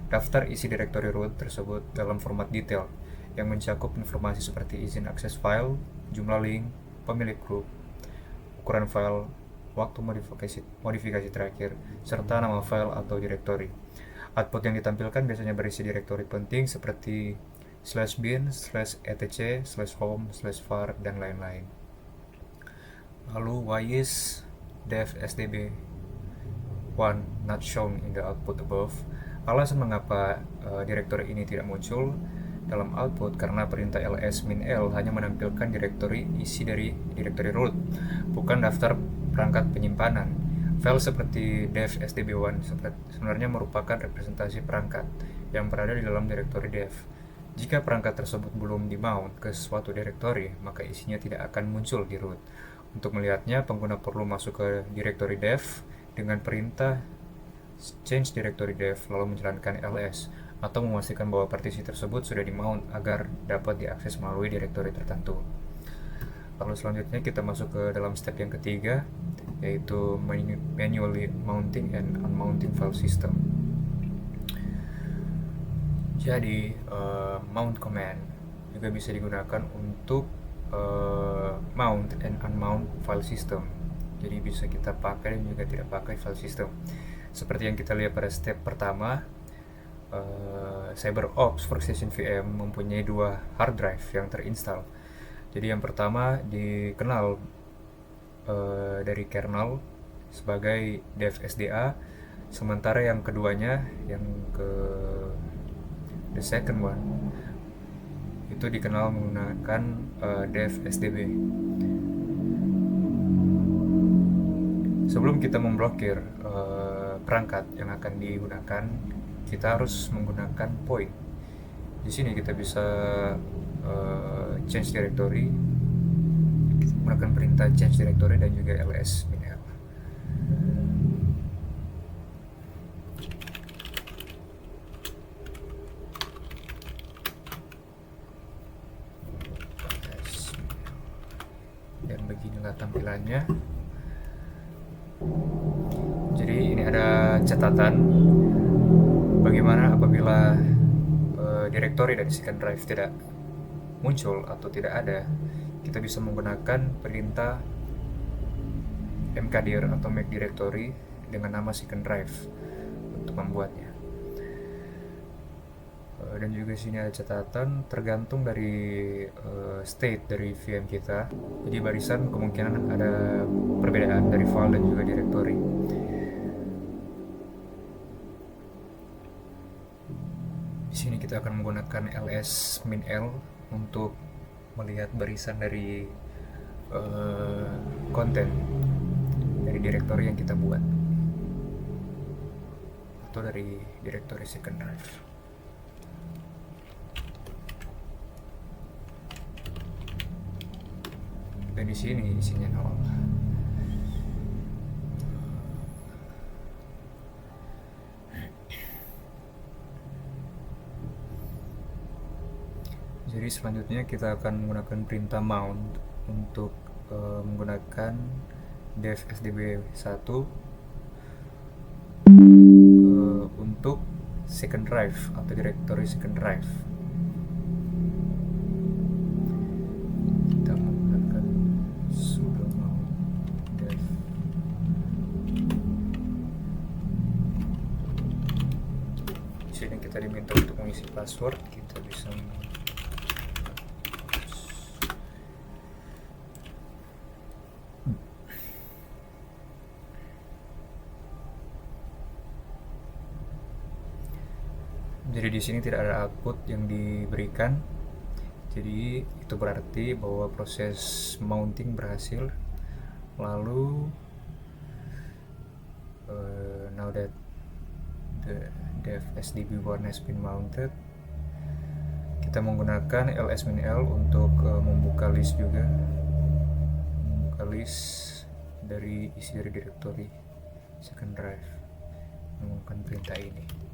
daftar isi directory root tersebut dalam format detail yang mencakup informasi seperti izin akses file, jumlah link, pemilik grup, ukuran file, waktu modifikasi terakhir, serta nama file atau directory. Output yang ditampilkan biasanya berisi directory penting seperti /bin, /etc, /home, /var, dan lain-lain. Lalu, why is dev sdb1 not shown in the output above? Alasan mengapa directory ini tidak muncul dalam output karena perintah ls-l hanya menampilkan directory isi dari directory root, bukan daftar perangkat penyimpanan. File seperti dev sdb1 sebenarnya merupakan representasi perangkat yang berada di dalam directory dev. Jika perangkat tersebut belum dimount ke suatu directory, maka isinya tidak akan muncul di root. Untuk melihatnya, pengguna perlu masuk ke directory dev dengan perintah change directory dev lalu menjalankan ls atau memastikan bahwa partisi tersebut sudah dimount agar dapat diakses melalui directory tertentu. Lalu selanjutnya kita masuk ke dalam step yang ketiga, yaitu manually mounting and unmounting file system. Jadi mount command juga bisa digunakan untuk mount and unmount file system. Jadi bisa kita pakai dan juga tidak pakai file system. Seperti yang kita lihat pada step pertama, CyberOps Workstation VM mempunyai 2 hard drive yang terinstall. Jadi yang pertama dikenal dari kernel sebagai dev SDA, sementara yang keduanya yang the second one itu dikenal menggunakan dev SDB. Sebelum kita memblokir perangkat yang akan digunakan, kita harus menggunakan point. Di sini kita bisa change directory, menggunakan perintah change directory dan juga ls-l. Dan beginilah tampilannya. Jadi ini ada catatan bagaimana apabila direktori dari second drive tidak muncul atau tidak ada, kita bisa menggunakan perintah mkdir atau make directory dengan nama second drive untuk membuatnya. Dan juga sini ada catatan tergantung dari state dari VM kita. Jadi barisan kemungkinan ada perbedaan dari file dan juga directory. Di sini kita akan menggunakan ls-l untuk melihat barisan dari konten dari directory yang kita buat atau dari directory second drive. Dan di sini isinya 0. Jadi selanjutnya kita akan menggunakan perintah mount untuk menggunakan dev sdb1 untuk second drive atau directory second drive. Kita menggunakan sudo mount dev. Di sini kita diminta untuk mengisi password, kita bisa Jadi di sini tidak ada output yang diberikan. Jadi itu berarti bahwa proses mounting berhasil. Lalu now that the dev sdb1 has been mounted, kita menggunakan ls-l untuk membuka list juga, membuka list dari isi dari directory second drive menggunakan perintah ini.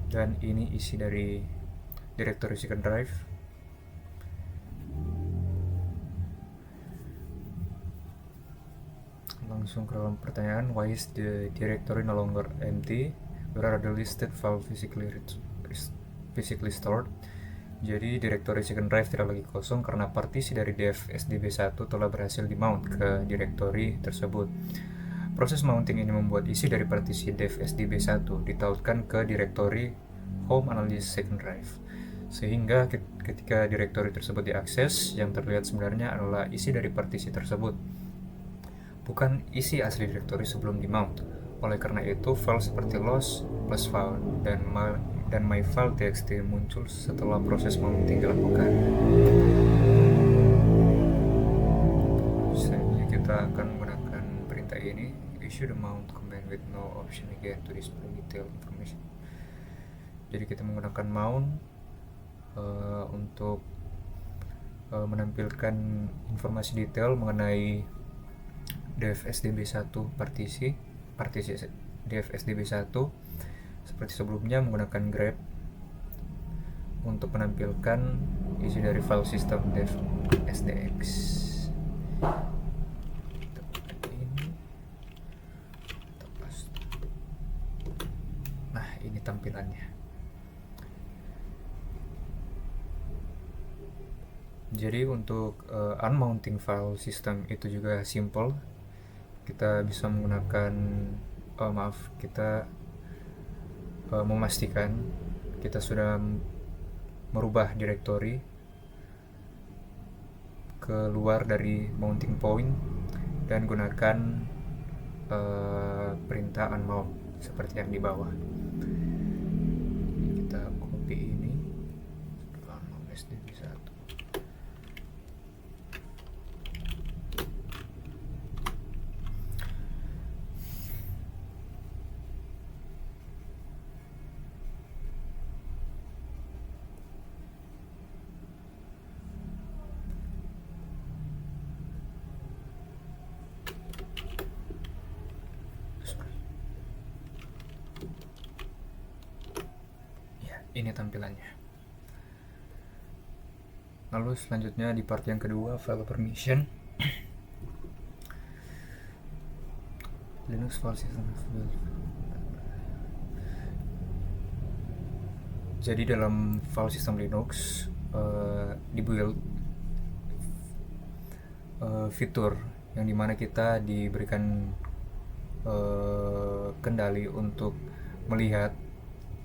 Dan ini isi dari directory second drive. Langsung ke dalam pertanyaan, why is the directory no longer empty? Where are the listed file physically stored? Jadi directory second drive tidak lagi kosong karena partisi dari dev sdb1 telah berhasil dimount ke directory tersebut. Proses mounting ini membuat isi dari partisi dev sdb1 ditautkan ke directory home analysis second drive, sehingga ketika directory tersebut diakses, yang terlihat sebenarnya adalah isi dari partisi tersebut, bukan isi asli directory sebelum dimount. Oleh karena itu, file seperti loss plus file dan my file txt muncul setelah proses mounting dilakukan. Selanjutnya kita akan menggunakan perintah ini, issue the mount command with no option again to display detailed information. Jadi kita menggunakan mount untuk menampilkan informasi detail mengenai dev sdb1 partisi dev sdb1 seperti sebelumnya menggunakan grep untuk menampilkan isi dari file system dev sdx. Nah, ini tampilannya. Jadi untuk unmounting file system itu juga simple. Kita bisa menggunakan kita memastikan kita sudah merubah directory keluar dari mounting point dan gunakan perintah unmount seperti yang di bawah. Kita copy ini unmount sdb1. Ini tampilannya. Lalu selanjutnya di part yang kedua, file permission. Linux file system. Jadi dalam file system Linux di build fitur yang dimana kita diberikan kendali untuk melihat,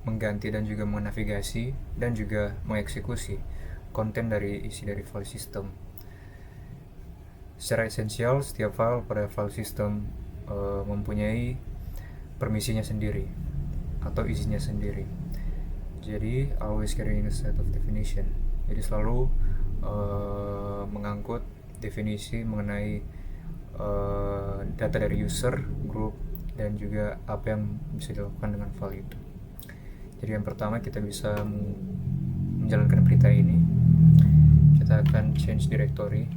mengganti dan juga menavigasi dan juga mengeksekusi konten dari isi dari file system. Secara esensial, setiap file pada file system mempunyai permisinya sendiri atau izinnya sendiri. Jadi always carrying a set of definition. Jadi selalu mengangkut definisi mengenai data dari user, group, dan juga apa yang bisa dilakukan dengan file itu. Jadi yang pertama kita bisa menjalankan perintah ini. Kita akan change directory.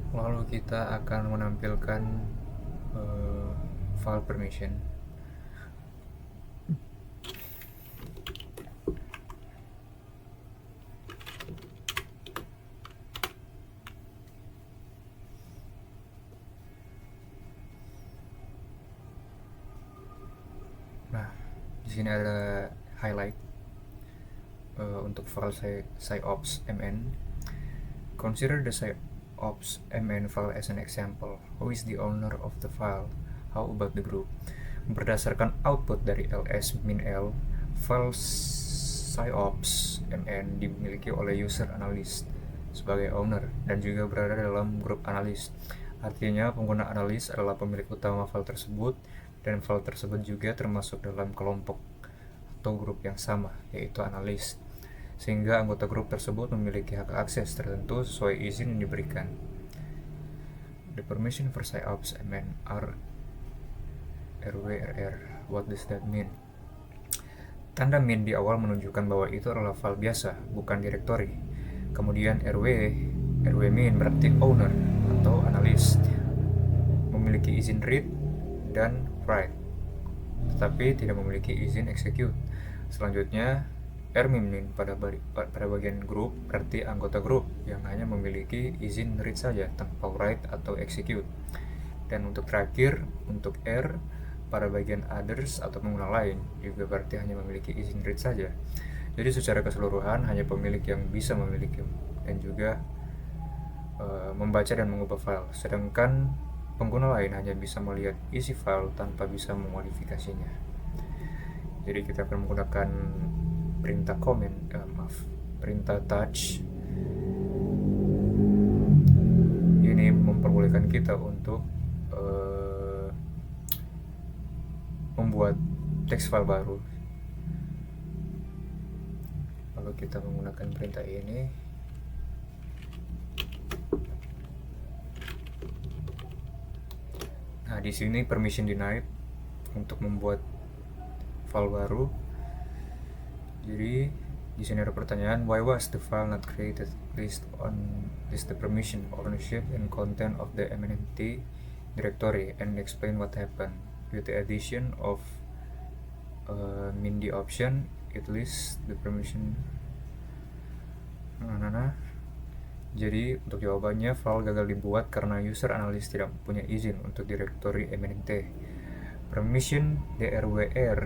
Lalu kita akan menampilkan file permission. Nah, di sini ada highlight untuk file sciops mn. Consider the sciops mn file as an example. Who is the owner of the file? How about the group? Berdasarkan output dari ls-l, file sciops mn dimiliki oleh user analyst sebagai owner dan juga berada dalam grup analis. Artinya pengguna analis adalah pemilik utama file tersebut, dan file tersebut juga termasuk dalam kelompok atau grup yang sama, yaitu analis, sehingga anggota grup tersebut memiliki hak akses tertentu sesuai izin yang diberikan. The permission for sciops mn are rwrr. What does that mean? Tanda min di awal menunjukkan bahwa itu adalah file biasa, bukan directory. Kemudian rw min berarti owner atau analis, memiliki izin read dan write, tetapi tidak memiliki izin execute. Selanjutnya rmin pada bagian grup berarti anggota grup yang hanya memiliki izin read saja tanpa write atau execute. Dan untuk terakhir, untuk r pada bagian others atau pengguna lain juga berarti hanya memiliki izin read saja. Jadi secara keseluruhan hanya pemilik yang bisa memiliki dan juga membaca dan mengubah file, sedangkan pengguna lain hanya bisa melihat isi file tanpa bisa memodifikasinya. Jadi kita akan menggunakan perintah perintah touch. Ini memperbolehkan kita untuk membuat teks file baru. Lalu kita menggunakan perintah ini. Nah, di sini permission denied untuk membuat file baru. Jadi di sini ada pertanyaan, why was the file not created? List the permission, ownership, and content of the MNT directory and explain what happened. With the addition of MIND option, it lists the permission. Jadi untuk jawabannya, file gagal dibuat karena user analis tidak punya izin untuk directory MNT. Permission drwr,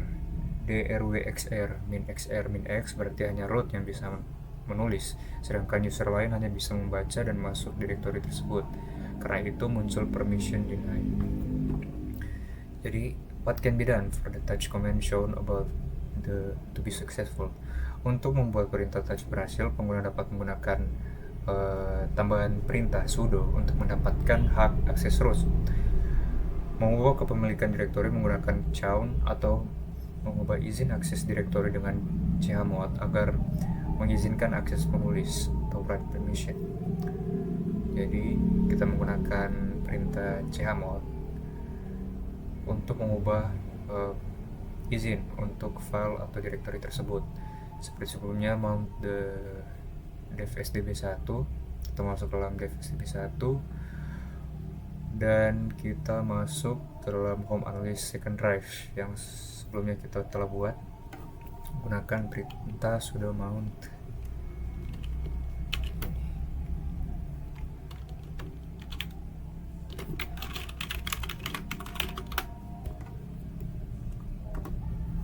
drwxr, minxr, minx berarti hanya root yang bisa menulis, sedangkan user lain hanya bisa membaca dan masuk directory tersebut. Karena itu muncul permission denied. Jadi, what can be done for the touch command shown about to be successful? Untuk membuat perintah touch berhasil, pengguna dapat menggunakan tambahan perintah sudo untuk mendapatkan hak akses root, mengubah kepemilikan direktori menggunakan chown, atau mengubah izin akses direktori dengan chmod agar mengizinkan akses penulis atau write permission. Jadi kita menggunakan perintah chmod untuk mengubah izin untuk file atau direktori tersebut. Seperti sebelumnya, mount the dev sdb1 atau masuk dalam dev sdb1, dan kita masuk ke dalam home analyst second drive yang sebelumnya kita telah buat menggunakan perintah sudo mount.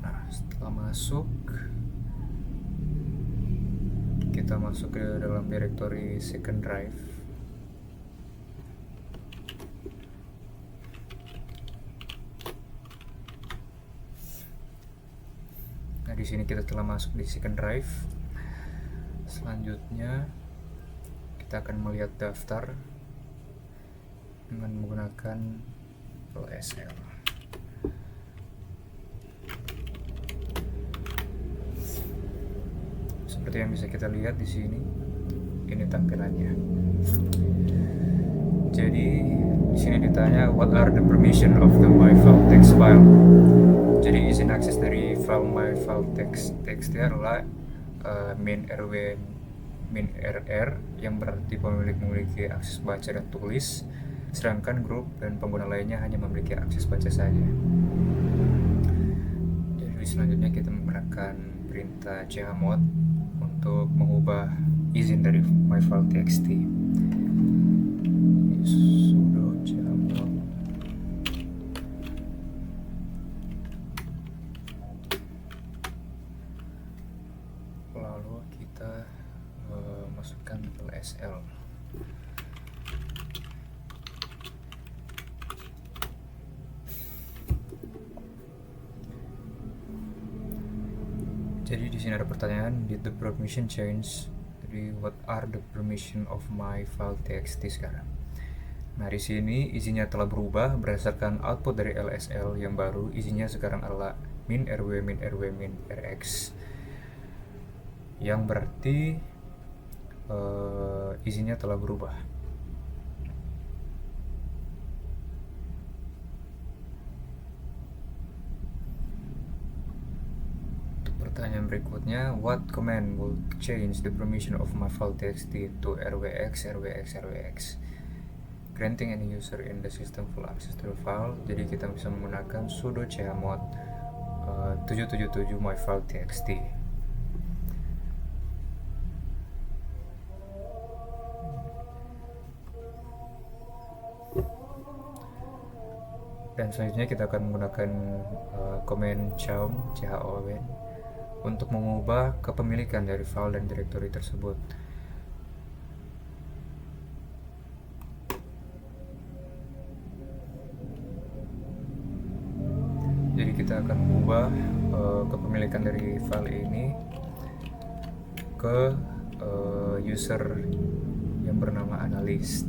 Nah, setelah masuk, kita masuk ke dalam directory second drive. Nah, di sini kita telah masuk di second drive. Selanjutnya kita akan melihat daftar dengan menggunakan LSL. Seperti yang bisa kita lihat di sini, ini tampilannya. Jadi di sini ditanya what are the permission of the myfile text file. Jadi izin akses dari file myfile text adalah min rw min rr, yang berarti pemilik memiliki akses baca dan tulis, sedangkan grup dan pengguna lainnya hanya memiliki akses baca saja. Jadi selanjutnya kita menggunakan perintah chmod untuk mengubah izin dari myfile.txt. Sudo chmod. Lalu kita masukkan LSL. Jadi di sini ada pertanyaan, did the permission change? Jadi what are the permission of my file txt sekarang? Nah, di sini izinnya telah berubah berdasarkan output dari LSL yang baru. Izinnya sekarang adalah min rw min rx, yang berarti izinnya telah berubah. Pertanyaan berikutnya, what command will change the permission of my file txt to rwx. Granting any user in the system full access to the file. Jadi kita bisa menggunakan sudo chmod 777 myfile txt. Dan selanjutnya kita akan menggunakan command chown untuk mengubah kepemilikan dari file dan direktori tersebut. Jadi kita akan mengubah kepemilikan dari file ini ke user yang bernama analyst.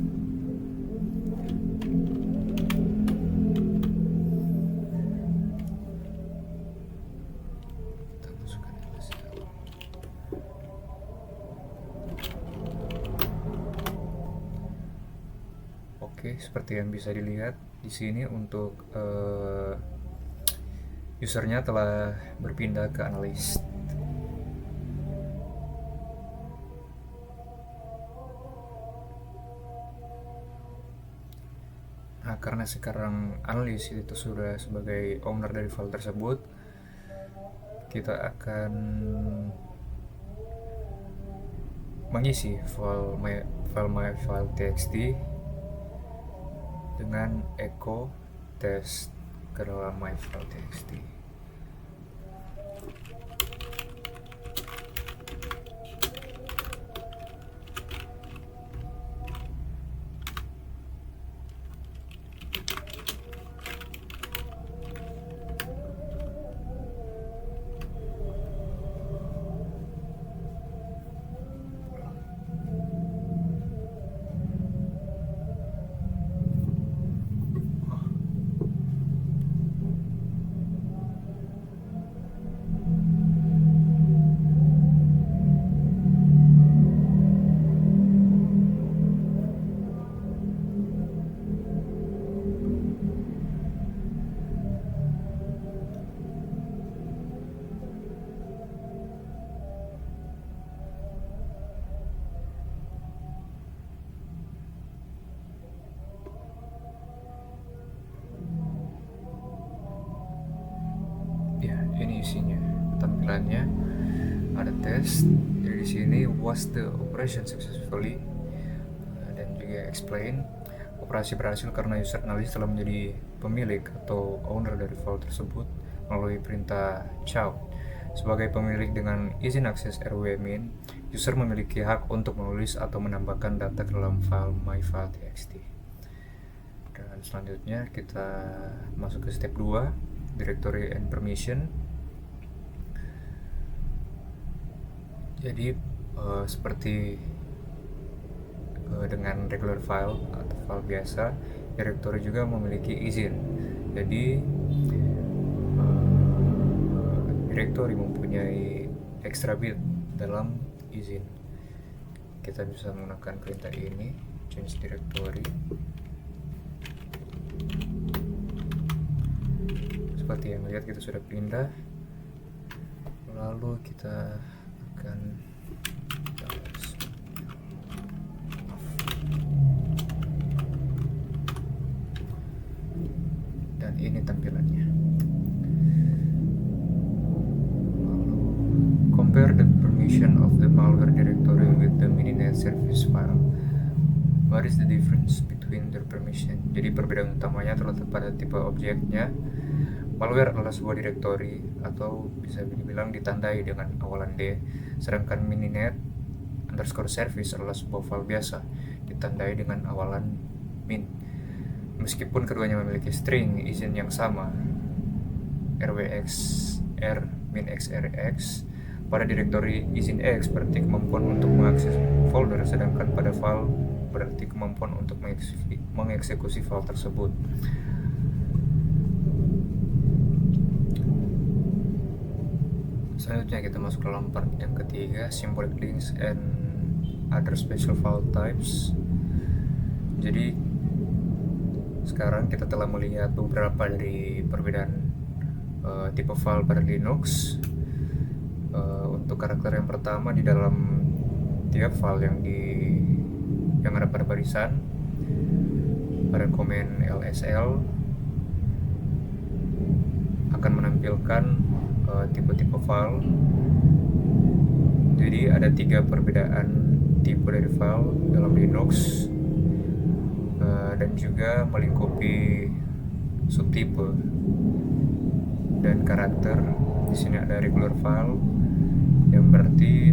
Oke, seperti yang bisa dilihat di sini untuk usernya telah berpindah ke analyst. Nah, karena sekarang analyst itu sudah sebagai owner dari file tersebut, kita akan mengisi file myfile.txt dengan echo test ke dalam myfile.txt. ini isinya. Tampilannya ada tes. Jadi di sini was the operation successfully, dan juga explain operasi berhasil karena user analis telah menjadi pemilik atau owner dari file tersebut melalui perintah chow. Sebagai pemilik dengan izin akses rw-min, user memiliki hak untuk menulis atau menambahkan data ke dalam file myfile.txt. Dan selanjutnya kita masuk ke step 2, directory and permission. Jadi seperti dengan regular file atau file biasa, directory juga memiliki izin. Jadi directory mempunyai extra bit dalam izin. Kita bisa menggunakan perintah ini, change directory. Seperti yang lihat kita sudah pindah. Lalu kita akan dan ini tampilannya. Lalu compare the permission of the malware directory with the mininet service file. What is the difference between their permission? Jadi perbedaan utamanya terletak pada tipe objeknya. Malware adalah sebuah direktori atau bisa dibilang ditandai dengan awalan D, sedangkan mininet underscore service adalah sebuah file biasa ditandai dengan awalan min. Meskipun keduanya memiliki string izin yang sama, rwx r min x rx, pada direktori izin x berarti kemampuan untuk mengakses folder, sedangkan pada file berarti kemampuan untuk mengeksekusi file tersebut. Selanjutnya kita masuk ke dalam part yang ketiga, symbolic links and other special file types. Jadi sekarang kita telah melihat beberapa dari perbedaan tipe file pada Linux. Untuk karakter yang pertama, di dalam tiap file yang ada pada barisan, pada komen lsl akan menampilkan tipe-tipe file. Jadi ada 3 perbedaan tipe dari file dalam Linux, dan juga melingkupi subtipe dan karakter. Di sini ada regular file yang berarti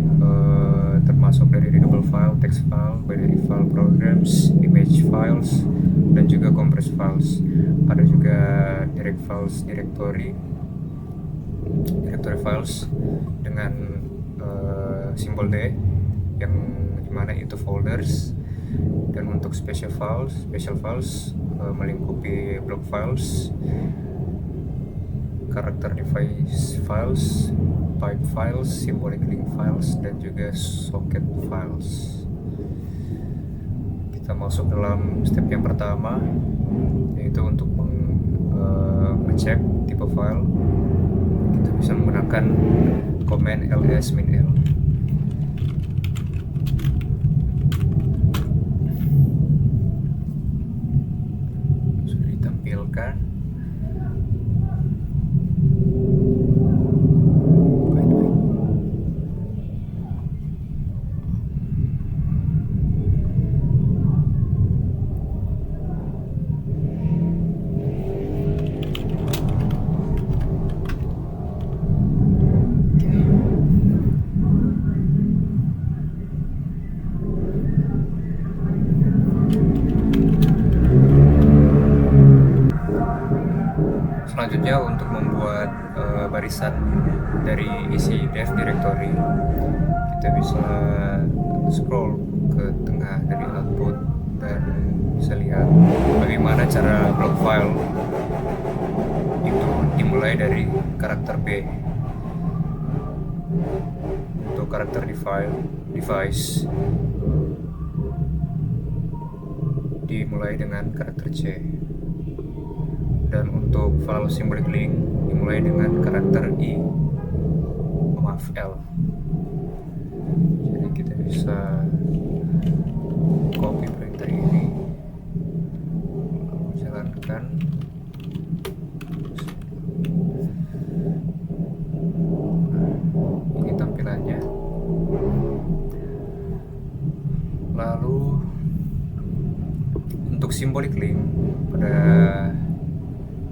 termasuk dari readable file, text file, binary file, programs, image files, dan juga compressed files. Ada juga direct files directory files dengan simbol D yang dimana itu folders. Dan untuk special files melingkupi block files, character device files, pipe files, symbolic link files, dan juga socket files. Kita masuk dalam step yang pertama, yaitu untuk mengecek tipe file. Kita bisa menggunakan command ls-l. Sudah ditampilkan. Selanjutnya, untuk membuat barisan dari isi dev directory, kita bisa scroll ke tengah dari output dan bisa lihat bagaimana cara block file itu dimulai dari karakter B. Untuk karakter device dimulai dengan karakter C. Dan untuk file symbolic link dimulai dengan karakter L. Jadi kita bisa copy perintah ini, lalu jalankan. untuk symbolic link pada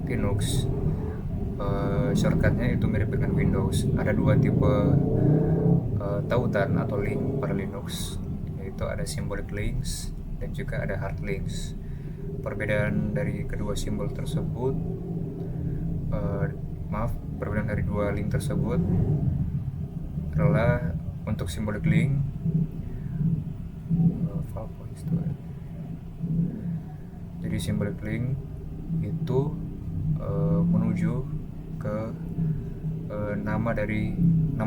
Linux, shortcutnya itu mirip dengan Windows. Ada dua tipe tautan atau link pada Linux, yaitu ada symbolic links dan juga ada hard links. Perbedaan dari kedua simbol tersebut, perbedaan dari dua link tersebut adalah untuk symbolic link, jadi symbolic link itu menuju ke nama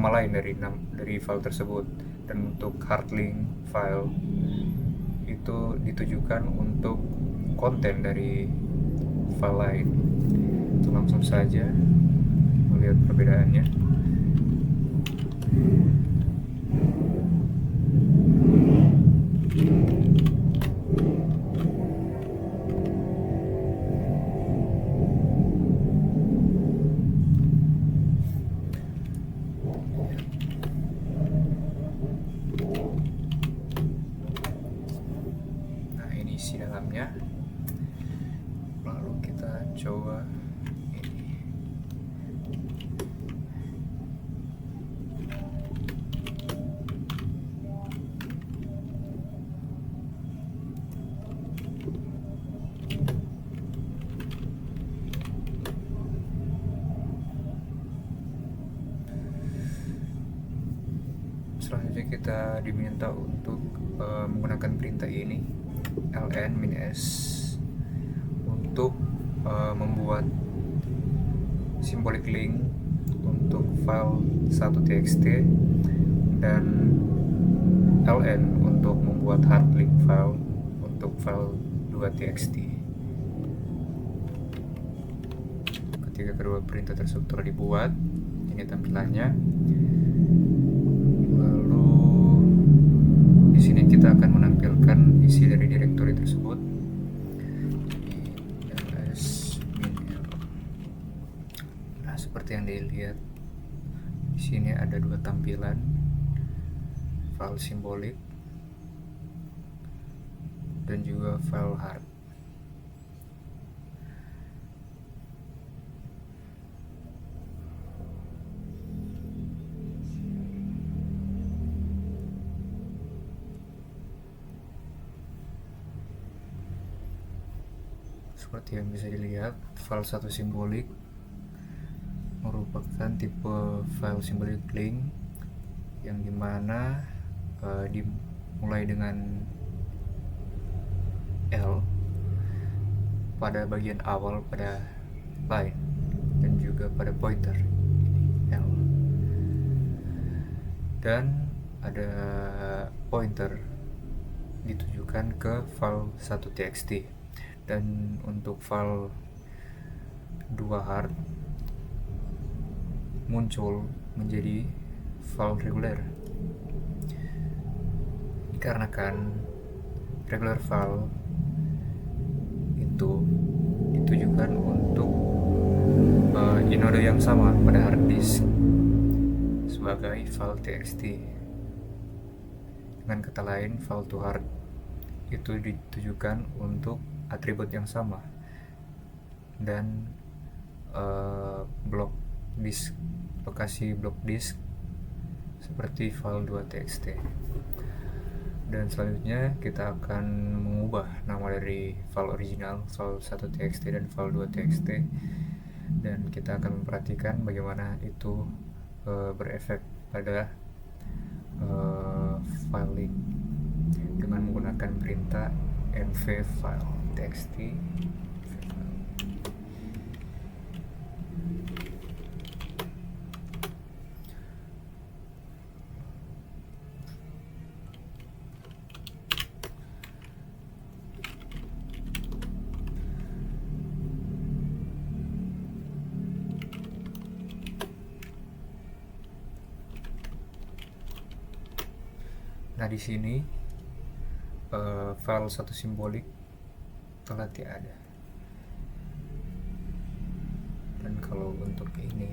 lain dari file tersebut, dan untuk hard link file itu ditujukan untuk konten dari file lain. Itu langsung saja melihat perbedaannya. Nah, ini isi dalamnya. Lalu kita coba ini. Selanjutnya kita diminta untuk menggunakan perintah ini, ln-s, untuk membuat symbolic link untuk file 1.txt dan ln untuk membuat hard link file untuk file 2.txt. Ketika kedua perintah tersebut telah dibuat, ini tampilannya. Lalu di sini kita akan menampilkan isi dari direktori tersebut. Nah, seperti yang dilihat di sini ada dua tampilan, file simbolik dan juga file hard. Seperti yang bisa dilihat, file 1 simbolik merupakan tipe file symbolic link yang dimana dimulai dengan L pada bagian awal pada line dan juga pada pointer L, dan ada pointer ditujukan ke file 1.txt. Dan untuk file 2 hard muncul menjadi file reguler, dikarenakan regular file itu ditujukan untuk inode yang sama pada hard disk sebagai file txt. Dengan kata lain, file to hard itu ditujukan untuk atribut yang sama, dan blok disk, lokasi blok disk seperti file 2.txt. Dan selanjutnya kita akan mengubah nama dari file original, file 1.txt dan file 2.txt, dan kita akan memperhatikan bagaimana itu berefek pada filing dengan menggunakan perintah env file txt. Nah, di sini file 1 simbolik telah tiada. Dan kalau untuk ini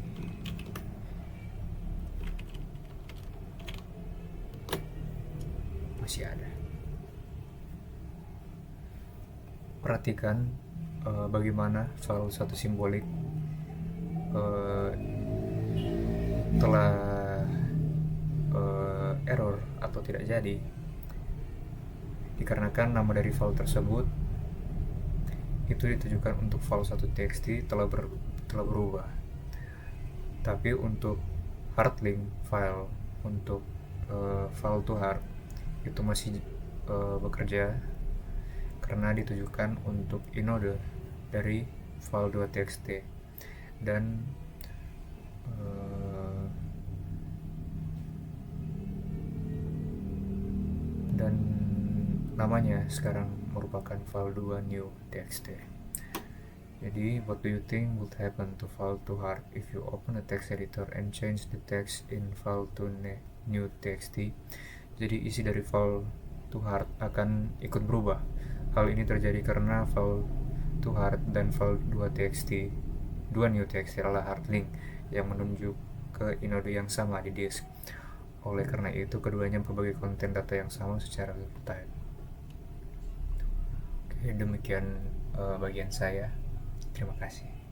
masih ada. perhatikan bagaimana file satu simbolik telah error atau tidak jadi, dikarenakan nama dari file tersebut itu ditujukan untuk file satu txt telah berubah. Tapi untuk hard link file, untuk file to hard itu masih bekerja karena ditujukan untuk inode dari file 2.txt dan namanya sekarang merupakan file 2 new txt. Jadi, what do you think would happen to file to hard if you open a text editor and change the text in file to new txt? Jadi, isi dari file to hard akan ikut berubah. Hal ini terjadi karena file to hard dan file 2.txt, 2 new txt adalah hard link yang menunjuk ke inode yang sama di disk. Oleh karena itu, keduanya berbagi konten data yang sama secara real time. Oke, demikian bagian saya. Terima kasih.